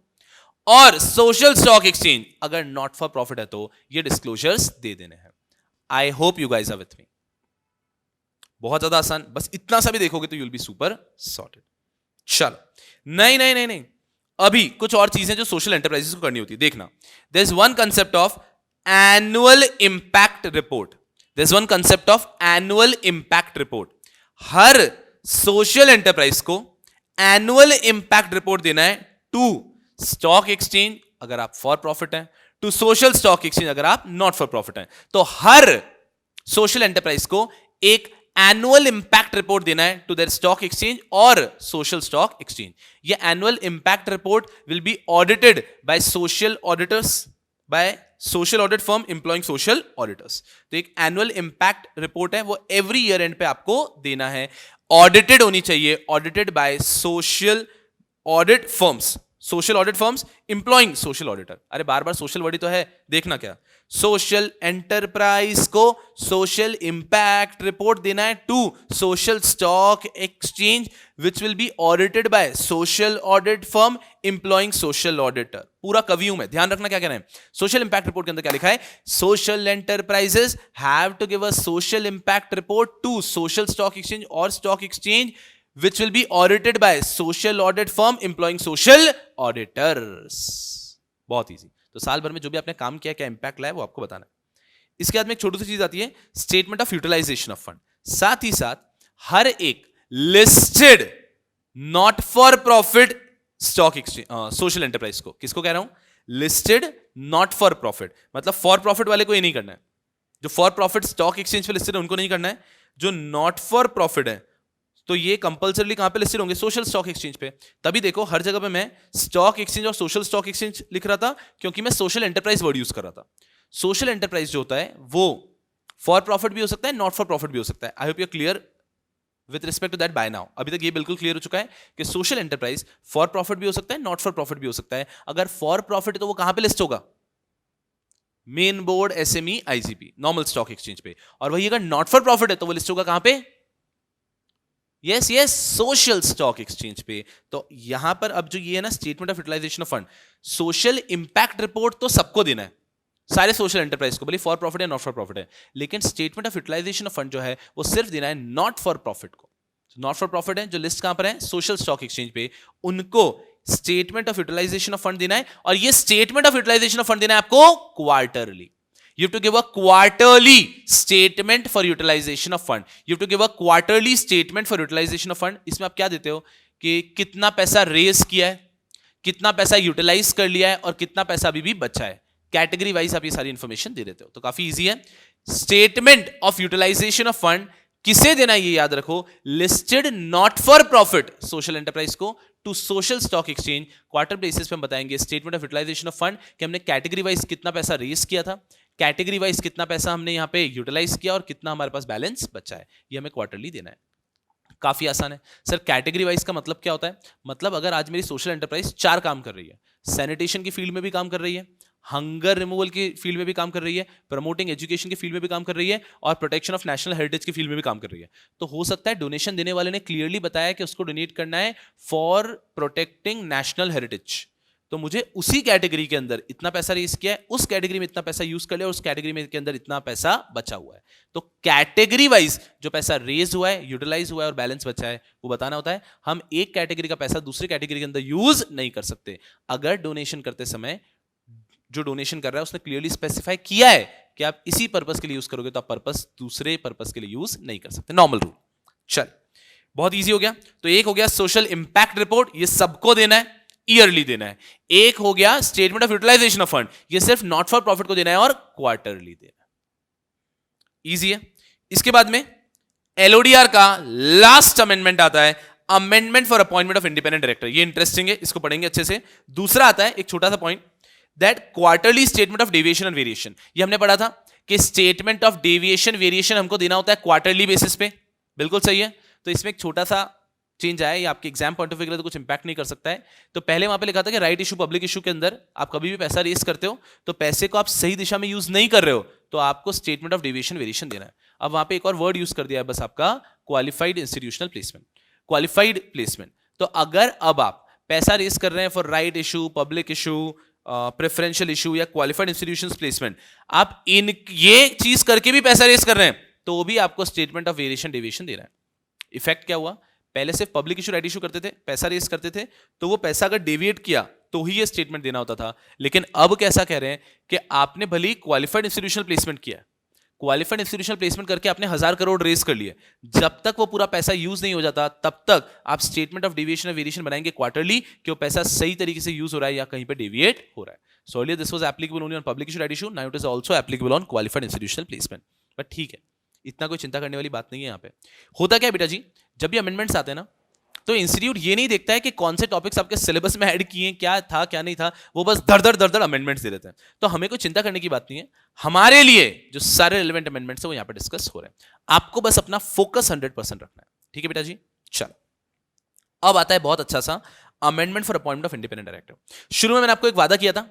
और सोशल स्टॉक एक्सचेंज अगर नॉट फॉर प्रॉफिट है तो, ये डिस्क्लोजर्स दे देने हैं। I hope you guys are with me. बहुत ज्यादा आसान, बस इतना सा भी देखोगे तो you will be super sorted. चलो, नहीं नहीं नहीं नहीं, अभी कुछ और चीजें जो सोशल एंटरप्राइजेस को करनी होती है। देखना, there is one concept of annual impact report. There is one concept of annual impact report. हर सोशल एंटरप्राइज को एनुअल इंपैक्ट रिपोर्ट देना है टू स्टॉक एक्सचेंज अगर आप फॉर प्रॉफिट हैं, टू सोशल स्टॉक एक्सचेंज अगर आप नॉट फॉर प्रॉफिट हैं। तो हर सोशल एंटरप्राइज को एक एनुअल इंपैक्ट रिपोर्ट देना है टू देयर स्टॉक एक्सचेंज और सोशल स्टॉक एक्सचेंज। ये annual impact report will be audited by social auditors, bye social audit firm employing social auditors. तो एक एनुअल इंपैक्ट रिपोर्ट है, वो एवरी ईयर एंड पे आपको देना है। ऑडिटेड होनी चाहिए, audited by social audit firms, social audit firms employing social auditor. अरे बार बार सोशल वर्ड ही तो है, देखना क्या, सोशल एंटरप्राइज को सोशल इंपैक्ट रिपोर्ट देना है to social stock exchange which will be audited by social audit firm employing social auditor. पूरा कवि हूं मैं, ध्यान रखना क्या कहना है। सोशल इंपैक्ट रिपोर्ट के अंदर क्या लिखा है, social enterprises have to give a social impact report to social stock exchange और stock exchange which will be audited by social audit firm employing social auditors। बहुत इजी। तो साल भर में जो भी आपने काम किया, क्या इंपैक्ट लाया, वो आपको बताना है। इसके बाद में एक छोटी सी चीज आती है, statement of utilisation of fund. साथ ही साथ हर एक listed not for profit stock exchange social enterprise को, किसको कह रहा हूं, लिस्टेड नॉट फॉर प्रॉफिट, मतलब फॉर प्रॉफिट वाले को ये नहीं करना है। जो फॉर प्रॉफिट स्टॉक एक्सचेंज पे लिस्टेड है उनको नहीं करना है। जो नॉट फॉर प्रॉफिट है तो ये कंपलसरी कहां पे लिस्टेड होंगे, सोशल स्टॉक एक्सचेंज पे। तभी देखो हर जगह पे मैं स्टॉक एक्सचेंज और सोशल स्टॉक एक्सचेंज लिख रहा था, क्योंकि मैं सोशल एंटरप्राइज वर्ड यूज कर रहा था। सोशल एंटरप्राइज जो होता है वो फॉर प्रॉफिट भी हो सकता है, नॉट फॉर प्रॉफिट भी हो सकता है। I hope you are clear with respect to that by now. अभी तक ये बिल्कुल क्लियर हो चुका है कि सोशल एंटरप्राइज फॉर प्रॉफिट भी हो सकता है, नॉट फॉर प्रॉफिट भी हो सकता है। अगर फॉर प्रॉफिट है तो वो कहां पे लिस्ट होगा, main board, SME, IGP, normal stock exchange पे। और वही अगर नॉट फॉर प्रॉफिट है तो वो लिस्ट होगा कहां पे, yes yes, social stock exchange पे। तो यहां पर अब जो ये है ना statement of utilisation of fund, social impact report तो सबको देना है, सारे सोशल एंटरप्राइज को, भले फॉर प्रॉफिट है नॉट फॉर प्रॉफिट है। लेकिन statement of utilisation of fund जो है वो सिर्फ देना है नॉट फॉर प्रॉफिट को। नॉट फॉर प्रॉफिट है जो लिस्ट कहां पर है, सोशल स्टॉक एक्सचेंज पे, उनको statement of utilisation of fund देना है। और ये statement of utilisation of fund देना है आपको quarterly. You have to give a quarterly statement for utilization of fund. You have to give a quarterly statement for utilization of fund. इसमें आप क्या देते हो कि कितना पैसा रेज किया है, कितना पैसा यूटिलाइज कर लिया है और कितना पैसा अभी भी बचा है। कैटेगरी वाइज आप ये सारी इंफॉर्मेशन दे देते हो, तो काफी इजी है। Statement of utilisation of fund किसे देना है ये याद रखो, listed not for profit social enterprise को to social stock exchange. Quarter basis पे हम बताएंगे statement of utilisation of fund कि हमने कैटेगरी वाइज कितना पैसा रेज किया था, कैटेगरी वाइज कितना पैसा हमने यहां पे यूटिलाइज किया और कितना हमारे पास बैलेंस बचा है, ये हमें क्वार्टरली देना है। काफी आसान है सर। कैटेगरी वाइज का मतलब क्या होता है, मतलब अगर आज मेरी सोशल एंटरप्राइज 4 काम कर रही है, सैनिटेशन की फील्ड में भी काम कर रही है, हंगर रिमूवल की फील्ड में भी काम कर रही है, प्रमोटिंग एजुकेशन की फील्ड में भी काम कर रही है और प्रोटेक्शन ऑफ नेशनल हेरिटेज की फील्ड में भी काम कर रही है, तो हो सकता है डोनेशन देने वाले ने क्लियरली बताया कि उसको डोनेट करना है फॉर प्रोटेक्टिंग नेशनल हेरिटेज, तो मुझे उसी कैटेगरी के अंदर इतना पैसा रेज किया है, उस कैटेगरी में इतना पैसा यूज कर लिया और उस कैटेगरी में के अंदर इतना पैसा बचा हुआ है। तो कैटेगरी वाइज जो पैसा रेज हुआ है, यूटिलाइज हुआ है और बैलेंस बचा है वो बताना होता है। हम एक कैटेगरी का पैसा दूसरी कैटेगरी के अंदर यूज नहीं कर सकते। अगर डोनेशन करते समय जो डोनेशन कर रहा है उसने क्लियरली स्पेसिफाई किया है कि आप इसी पर्पस के लिए यूज करोगे तो आप पर्पस दूसरे पर्पस के लिए यूज नहीं कर सकते, नॉर्मल रूल। चल, बहुत इजी हो गया। तो एक हो गया सोशल इंपैक्ट रिपोर्ट, ये सबको देना है, ईयरली देना है। एक हो गया statement of utilisation of fund, ये सिर्फ नॉट फॉर प्रॉफिट को देना है और क्वार्टरली देना है। इजी है। इसके बाद में एलओडीआर का लास्ट अमेंडमेंट आता है, amendment for appointment of independent director. ये इंटरेस्टिंग है, इसको पढ़ेंगे अच्छे से। दूसरा आता है एक छोटा सा point, that quarterly statement of deviation and variation. ये हमने पढ़ा था कि स्टेटमेंट ऑफ डेविएशन वेरिएशन हमको देना होता है क्वार्टरली बेसिस पे, बिल्कुल सही है। तो इसमें एक छोटा सा चेंज आया, ये आपके एग्जाम पॉइंट ऑफ व्यू के लिए तो कुछ इंपैक्ट नहीं कर सकता है। तो पहले वहां पे लिखा था कि राइट इशू पब्लिक इशू के अंदर आप कभी भी पैसा रेस करते हो तो पैसे को आप सही दिशा में यूज नहीं कर रहे हो तो आपको स्टेटमेंट ऑफ डेविएशन वेरिएशन देना है। अब वहां पे एक और वर्ड यूज कर दिया है बस, आपका qualified institutional placement, qualified placement. तो अगर अब आप पैसा रेस कर रहे हैं for right issue, public issue, preferential issue या क्वालिफाइड इंस्टीट्यूशंस प्लेसमेंट, आप इन ये चीज करके भी पैसा रेस कर रहे हैं तो भी आपको स्टेटमेंट ऑफ वेरिएशन डेविएशन देना है। इफेक्ट क्या हुआ, पहले सिर्फ पब्लिक इशू राइट इशू करते थे, पैसा रेस करते थे, तो वो पैसा अगर डेविएट किया तो ही ये स्टेटमेंट देना होता था। लेकिन अब कैसा कह रहे हैं कि आपने भले ही क्वालिफाइड इंस्टीट्यूशनल प्लेसमेंट किया, क्वालिफाइड इंस्टीट्यूशनल प्लेसमेंट करके आपने 1000 करोड़ रेस कर लिए, जब तक वो पूरा पैसा यूज नहीं हो जाता तब तक आप स्टेटमेंट ऑफ डेविएशन और वेरिएशन बनाएंगे क्वार्टरली कि वो पैसा सही तरीके से यूज हो रहा है या कहीं पे डेविएट हो रहा है। So earlier this was applicable only on public issue right issue, now it is also applicable on qualified institutional placement. But ठीक है, इतना कोई चिंता करने वाली बात नहीं है। यहाँ पे होता क्या है बेटा जी, जब भी अमेंडमेंट्स आते हैं ना तो इंस्टीट्यूट ये नहीं देखता है कि कौन से टॉपिक्स आपके सिलेबस में ऐड किए, क्या था क्या नहीं था, वो बस धड़ धड़ अमेंडमेंट्स दे देते हैं। तो हमें कोई चिंता करने की बात नहीं है, हमारे लिए जो सारे रिलेवेंट अमेंडमेंट्स है वो यहाँ पे डिस्कस हो रहे हैं। आपको बस अपना फोकस 100% रखना है, ठीक है बेटा जी। चलो, अब आता है बहुत अच्छा सा amendment for appointment of independent director. शुरू में मैंने आपको एक वादा किया था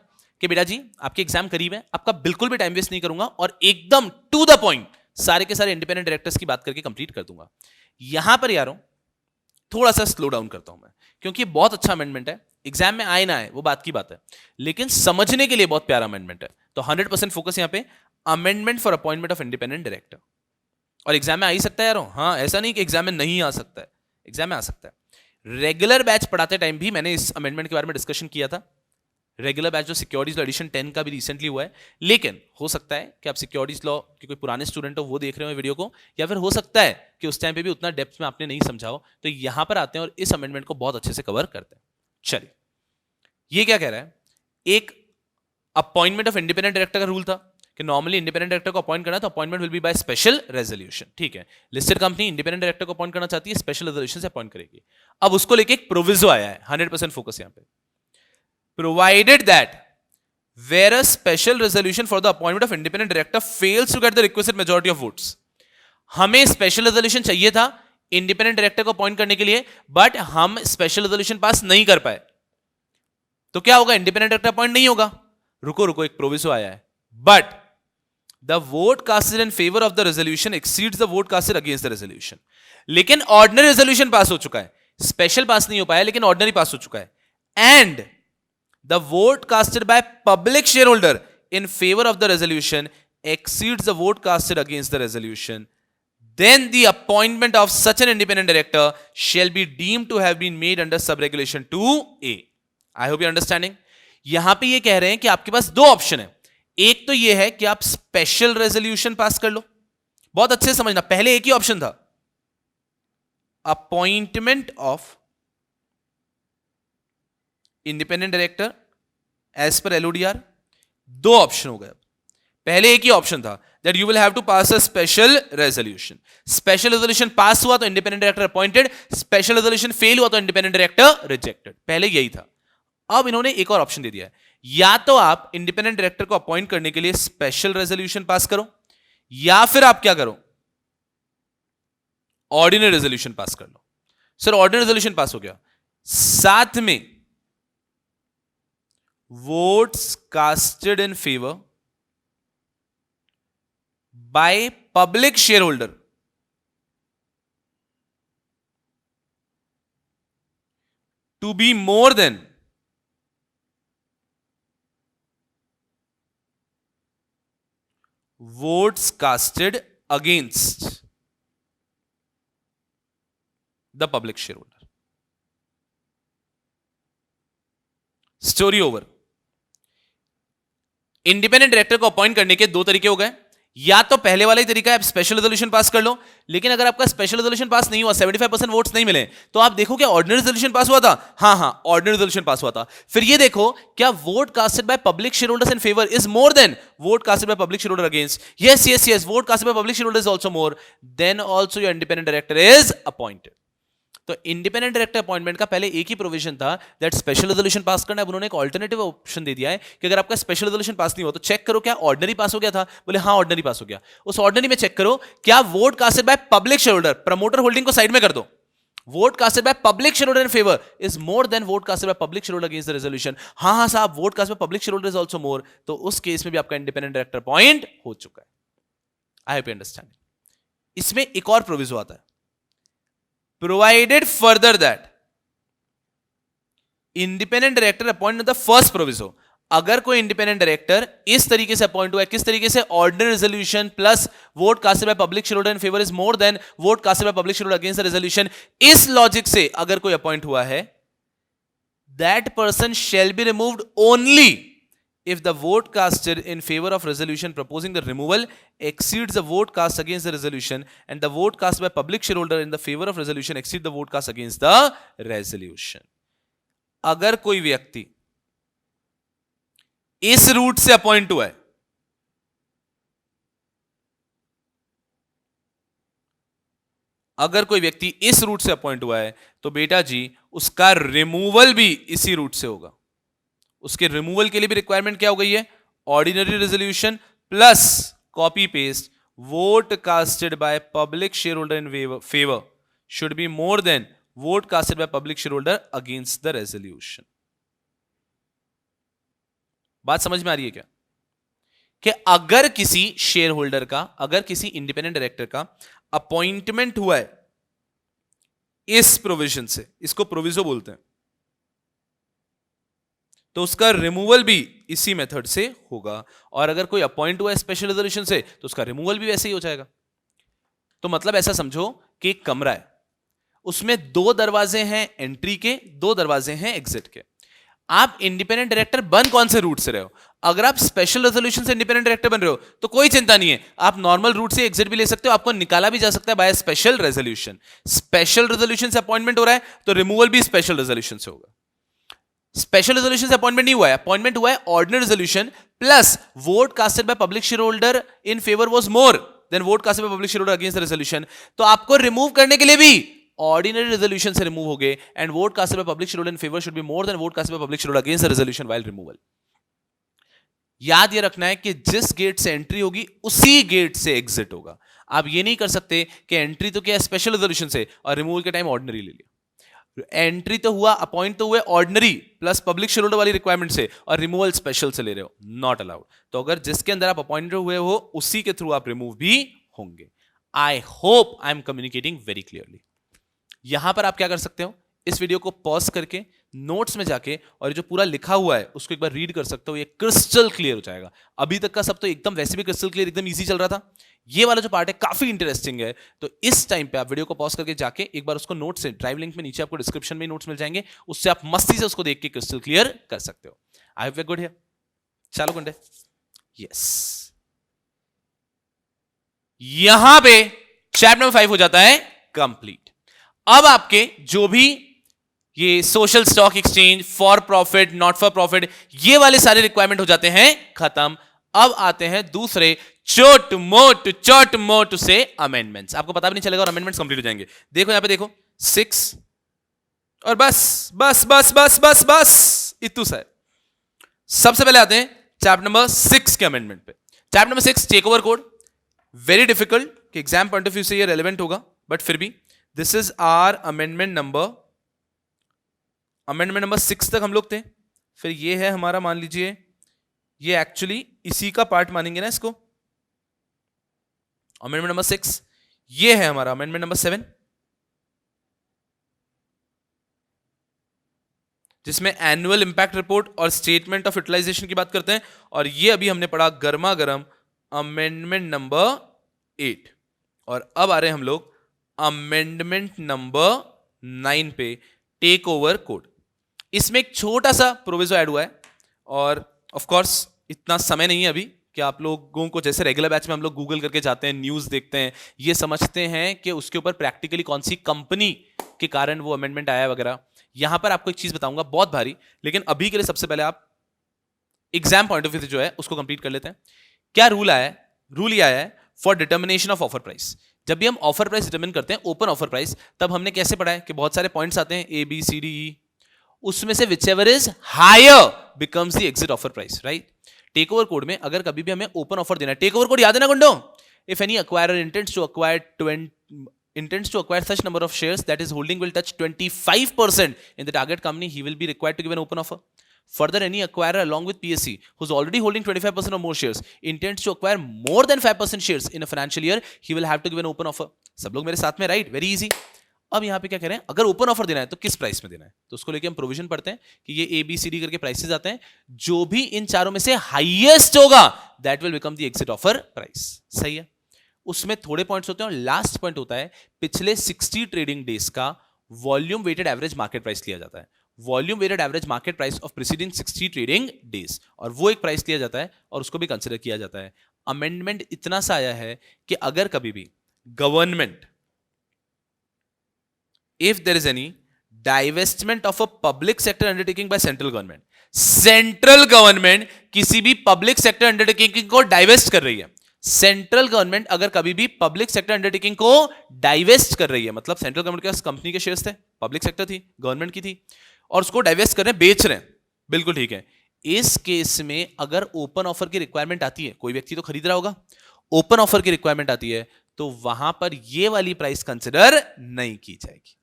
कि बेटा जी आपके एग्जाम करीब है, आपका बिल्कुल भी टाइम वेस्ट नहीं करूंगा और एकदम टू द पॉइंट सारे के सारे इंडिपेंडेंट डायरेक्टर्स की बात करके कंप्लीट कर दूंगा। यहां पर यारों थोड़ा सा स्लो डाउन करता हूं मैं, क्योंकि बहुत अच्छा अमेंडमेंट है, एग्जाम में आए ना आए वो बात की बात है, लेकिन समझने के लिए बहुत प्यारा अमेंडमेंट है। तो 100% फोकस यहां पे amendment for appointment of independent director. और एग्जाम में आ ही सकता है यारों, हाँ ऐसा नहीं कि एग्जाम में नहीं आ सकता है, एग्जाम में आ सकता है। रेगुलर बैच पढ़ाते टाइम भी मैंने इस अमेंडमेंट के बारे में डिस्कशन किया था। रेगुलर बैच जो सिक्योरिटीज लॉ एडिशन 10 का भी रिसेंटली हुआ है, लेकिन हो सकता है कि आप सिक्योरिटीज लॉ के कोई पुराने स्टूडेंट हो वो देख रहे हो वीडियो को, या फिर हो सकता है कि उस टाइम पे भी उतना डेप्थ में आपने नहीं समझा हो, तो यहां पर आते हैं और इस अमेंडमेंट को बहुत अच्छे से कवर करते हैं। चलिए, ये क्या कह रहा है, एक अपॉइंटमेंट ऑफ इंडिपेंडेंट डायरेक्टर का रूल था कि नॉर्मली इंडिपेंडेंट डायरेक्टर को अपॉइंट करना तो appointment will be by special resolution, ठीक है। लिस्टेड कंपनी इंडिपेंडेंट डायरेक्टर को अपॉइंट करना चाहती है, स्पेशल रेजोल्यूशन से अपॉइंट करेगी। अब उसको लेके एक प्रोविजो आया है, 100% फोकस यहां पे, provided that where a special resolution for the appointment of independent director fails to get the requisite majority of votes। हमें स्पेशल रेजोल्यूशन चाहिए था इंडिपेंडेंट डायरेक्टर को अपॉइंट करने के लिए, बट हम स्पेशल रेजोल्यूशन पास नहीं कर पाए, तो क्या होगा, इंडिपेंडेंट डायरेक्टर अपॉइंट नहीं होगा। रुको, एक प्रोविजो आया है, but the vote casted in favour of the resolution exceeds the vote casted against the resolution. लेकिन ऑर्डिनरी रेजोल्यूशन पास हो चुका है, स्पेशल पास नहीं हो पाया लेकिन ऑर्डिनरी पास हो चुका है, and the vote casted by public shareholder in favor of the resolution exceeds the vote casted against the resolution, then the appointment of such an independent director shall be deemed to have been made under subregulation 2A। I hope you understanding। यहां पे ये कह रहे हैं कि आपके पास दो option है, एक तो ये है कि आप स्पेशल रेजोल्यूशन पास कर लो, बहुत अच्छे से समझना, पहले एक ही ऑप्शन था, appointment of independent director as पर एलओडीआर। दो ऑप्शन हो गए, पहले एक ही ऑप्शन था that you will have to pass a special resolution. Special resolution pass हुआ तो independent director appointed, special resolution fail हुआ तो इंडिपेंडेंट डायरेक्टर रिजेक्टेड। पहले यही था। अब इन्होंने एक और ऑप्शन दे दिया है, या तो आप इंडिपेंडेंट डायरेक्टर को अपॉइंट करने के लिए स्पेशल रेजोल्यूशन पास करो, या फिर आप क्या करो, ऑर्डिनरी रेजोल्यूशन पास कर लो। सर ऑर्डिनरी रेजोल्यूशन पास हो गया, साथ में votes casted in favor by public shareholder to be more than votes casted against the public shareholder। Story over. Independent director को अपॉइंट करने के दो तरीके हो गए, या तो पहले वाला ही तरीका है, आप स्पेशल रेजोल्यूशन पास कर लो, लेकिन अगर आपका स्पेशल रेजोल्यूशन पास नहीं हुआ, 75% वोट्स नहीं मिले, तो आप देखो क्या ऑर्डिनरी रेजोल्यूशन पास हुआ था? हाँ, ऑर्डिनरी रेजोल्यूशन पास हुआ था। फिर ये देखो क्या vote casted by public share holders in favour is more than vote casted by public share holder against. Yes, vote casted by public share holder is also more, then also your independent director is appointed. तो independent director appointment का पहले एक ही provision था that special resolution pass करना है। अब उन्होंने एक ऑल्टरनेटिव ऑप्शन दे दिया है कि अगर आपका स्पेशल रेजोल्यूशन पास नहीं हुआ तो चेक करो क्या ऑर्डिनरी पास हो गया था? बोले हाँ ऑर्डिनरी पास हो गया। उस ऑर्डिनरी में चेक करो क्या vote casted by public share holder, promoter holding को साइड में कर दो, vote casted by public share holder in favour is more than vote casted by public share holder against the resolution. हाँ साहब, vote cast by public share holder is also more, तो उस case में भी आपका इंडिपेंडेंट डायरेक्टर अपॉइंट हो चुका है। I hope you understand. इसमें एक और प्रोविजो आता है, provided further that independent director appointed the first proviso। अगर कोई इंडिपेंडेंट डायरेक्टर इस तरीके से अपॉइंट हुआ है, किस तरीके से? Ordinary resolution plus vote casted by public share holder in favour is more than vote casted by public share holder against the resolution. इस लॉजिक से अगर कोई अपॉइंट हुआ है, that person shall be removed only if the vote casted in favor of resolution proposing the removal exceeds the vote cast against the resolution and the vote cast by public shareholder in the favor of resolution exceed the vote cast against the resolution। अगर कोई व्यक्ति इस root से appoint हुआ है, अगर कोई व्यक्ति इस रूट से अपॉइंट हुआ है तो बेटा जी उसका रिमूवल भी इसी रूट से होगा। उसके रिमूवल के लिए भी रिक्वायरमेंट क्या हो गई है? Ordinary resolution plus copy paste vote casted by public share holder in favour should be more than vote casted by public share holder against the resolution. बात समझ में आ रही है क्या? कि अगर किसी शेयर होल्डर का, अगर किसी इंडिपेंडेंट डायरेक्टर का अपॉइंटमेंट हुआ है इस प्रोविजन से, इसको प्रोविजो बोलते हैं, तो उसका रिमूवल भी इसी मेथड से होगा। और अगर कोई अपॉइंट हुआ है स्पेशल रेजोल्यूशन से तो उसका रिमूवल भी वैसे ही हो जाएगा। तो मतलब ऐसा समझो कि एक कमरा है, उसमें दो दरवाजे हैं एंट्री के, दो दरवाजे हैं एग्जिट के। आप इंडिपेंडेंट डायरेक्टर बन कौन से रूट से रहे हो? अगर आप स्पेशल रेजोल्यूशन से इंडिपेंडेंट डायरेक्टर बन रहे हो तो कोई चिंता नहीं है, आप नॉर्मल रूट से एग्जिट भी ले सकते हो, आपको निकाला भी जा सकता है by special resolution. Special resolution से अपॉइंटमेंट हो रहा है तो रिमूवल भी स्पेशल रेजोल्यूशन से होगा। स्पेशल रेजोल्यूशन से अपॉइंटमेंट नहीं हुआ है, अपॉइंटमेंट हुआ है ordinary resolution plus vote casted by public share holder in favour was more than vote casted by public share holder against the resolution. तो आपको रिमूव करने के लिए भी ऑर्डिनरी रेजोल्यूशन से रिमूव हो गए and vote casted by public share holder in favour should be more than vote casted by public share holder against the resolution while removal. याद ये रखना है कि जिस गेट से एंट्री होगी उसी गेट से एग्जिट होगा। आप ये नहीं कर सकते कि एंट्री तो क्या स्पेशल रेजोल्यूशन से और रिमूवल के टाइम ऑर्डिनरी ले लिया। एंट्री तो हुआ, अपॉइंट तो हुए ordinary plus public share holder वाली रिक्वायरमेंट से और रिमूवल स्पेशल से ले रहे हो, नॉट अलाउड। तो अगर जिसके अंदर आप अपॉइंटेड हुए हो उसी के थ्रू आप रिमूव भी होंगे। I hope I am communicating very clearly. यहां पर आप क्या कर सकते हो, इस वीडियो को पॉज करके नोट्स में जाके और जो पूरा लिखा हुआ है उसको एक बार रीड कर सकते हो, ये क्रिस्टल क्लियर हो जाएगा। अभी तक का सब तो एकदम वैसे भी क्रिस्टल क्लियर, एकदम इजी चल रहा था। ये वाला जो पार्ट है काफी इंटरेस्टिंग है, तो इस टाइम पे आप वीडियो को पॉज करके जाके एक बार उसको नोट से, ड्राइव लिंक में नीचे आपको डिस्क्रिप्शन में नोट्स मिल जाएंगे, उससे आप मस्ती से उसको देख के क्रिस्टल क्लियर कर सकते हो। I hope we are good here. चलो गुंडे, यस, यहां पे चैप्टर नंबर 5 हो जाता है कंप्लीट। अब आपके जो भी ये social stock exchange, for profit, not for profit, ये वाले सारे रिक्वायरमेंट हो जाते हैं खत्म। अब आते हैं दूसरे छोट मोट से अमेंडमेंट्स। आपको पता भी नहीं चलेगा और अमेंडमेंट्स कंप्लीट हो जाएंगे। देखो यहां पे, देखो 6 और बस बस बस बस बस बस इतू सा है। सबसे पहले आते हैं चैप्टर नंबर 6 के अमेंडमेंट पे। Chapter number 6 take over code, very difficult कि एग्जाम पॉइंट ऑफ व्यू से ये रेलेवेंट होगा, बट फिर भी this is our amendment number 6 तक हम लोग थे। फिर ये है हमारा, मान लीजिए ये एक्चुअली इसी का पार्ट मानेंगे ना इसको, अमेंडमेंट नंबर 6। ये है हमारा अमेंडमेंट नंबर 7, जिसमें एनुअल इंपैक्ट रिपोर्ट और स्टेटमेंट ऑफ यूटिलाइजेशन की बात करते हैं। और ये अभी हमने पढ़ा गर्मा गर्म अमेंडमेंट नंबर 8। और अब आ रहे हैं हम लोग अमेंडमेंट नंबर 9 पे, टेक ओवर कोड। इसमें एक छोटा सा प्रोविजो ऐड हुआ है और ऑफ कोर्स इतना समय नहीं है अभी कि आप लोगों को जैसे रेगुलर बैच में हम लोग गूगल करके जाते हैं, न्यूज़ देखते हैं, ये समझते हैं कि उसके ऊपर प्रैक्टिकली कौन सी कंपनी के कारण वो अमेंडमेंट आया वगैरह। यहां पर आपको एक चीज बताऊंगा बहुत भारी, लेकिन अभी के लिए सबसे पहले आप एग्जाम पॉइंट ऑफ व्यू से जो है उसको कंप्लीट कर लेते हैं। क्या रूल आया है? रूल ये आया है for determination of offer price. जब भी हम ऑफर प्राइस डिटर्मिन करते हैं, ओपन ऑफर प्राइस, तब हमने कैसे पढ़ा है कि बहुत सारे पॉइंट्स आते हैं, A B C D E, उसमें से whichever is higher becomes the exit offer price, right. Take over code में अगर कभी भी हमें ओपन ऑफर देना है, टेक ओवर कोड याद है ना गुंडो? If any acquirer intends to acquire such number of shares that his holding will touch 25% in the target company, he will be required to give an open offer. Further, any acquirer along with PSC who's already holding 25% or more shares intends to acquire more than 5% shares in a financial year, he will have to give an open offer. सब लोग मेरे साथ में, right? Very easy. अब यहां पे क्या कह रहे हैं, अगर ओपन ऑफर देना है तो किस प्राइस में देना है, तो उसको लेके हम प्रोविजन पढ़ते हैं कि ये ए बी सी डी करके प्राइसेस आते हैं, जो भी इन चारों में से हाईएस्ट होगा that will become the exit offer price. सही है। उसमें थोड़े पॉइंट्स होते हैं और लास्ट पॉइंट होता है पिछले 60 ट्रेडिंग डेज का volume weighted average market price लिया जाता है। Volume weighted average market price of preceding 60 trading days, और वो एक प्राइस लिया जाता है और उसको भी कंसिडर किया जाता है। अमेंडमेंट इतना सा आया है कि अगर कभी भी government, if there is any divestment of a public sector undertaking by central government, central government किसी भी पब्लिक सेक्टर अंडरटेकिंग को डाइवेस्ट कर रही है, सेंट्रल गवर्नमेंट अगर कभी भी पब्लिक सेक्टर अंडरटेकिंग को डाइवेस्ट कर रही है, मतलब सेंट्रल गवर्नमेंट के पास कंपनी के शेयर्स थे, पब्लिक सेक्टर थी, गवर्नमेंट की थी, और उसको डाइवेस्ट कर रहे हैं, बेच रहे हैं, बिल्कुल ठीक है। इस केस में अगर ओपन ऑफर की रिक्वायरमेंट आती है, कोई व्यक्ति तो खरीद रहा होगा, ओपन ऑफर की रिक्वायरमेंट आती है, तो वहां पर ये वाली प्राइस कंसिडर नहीं की जाएगी,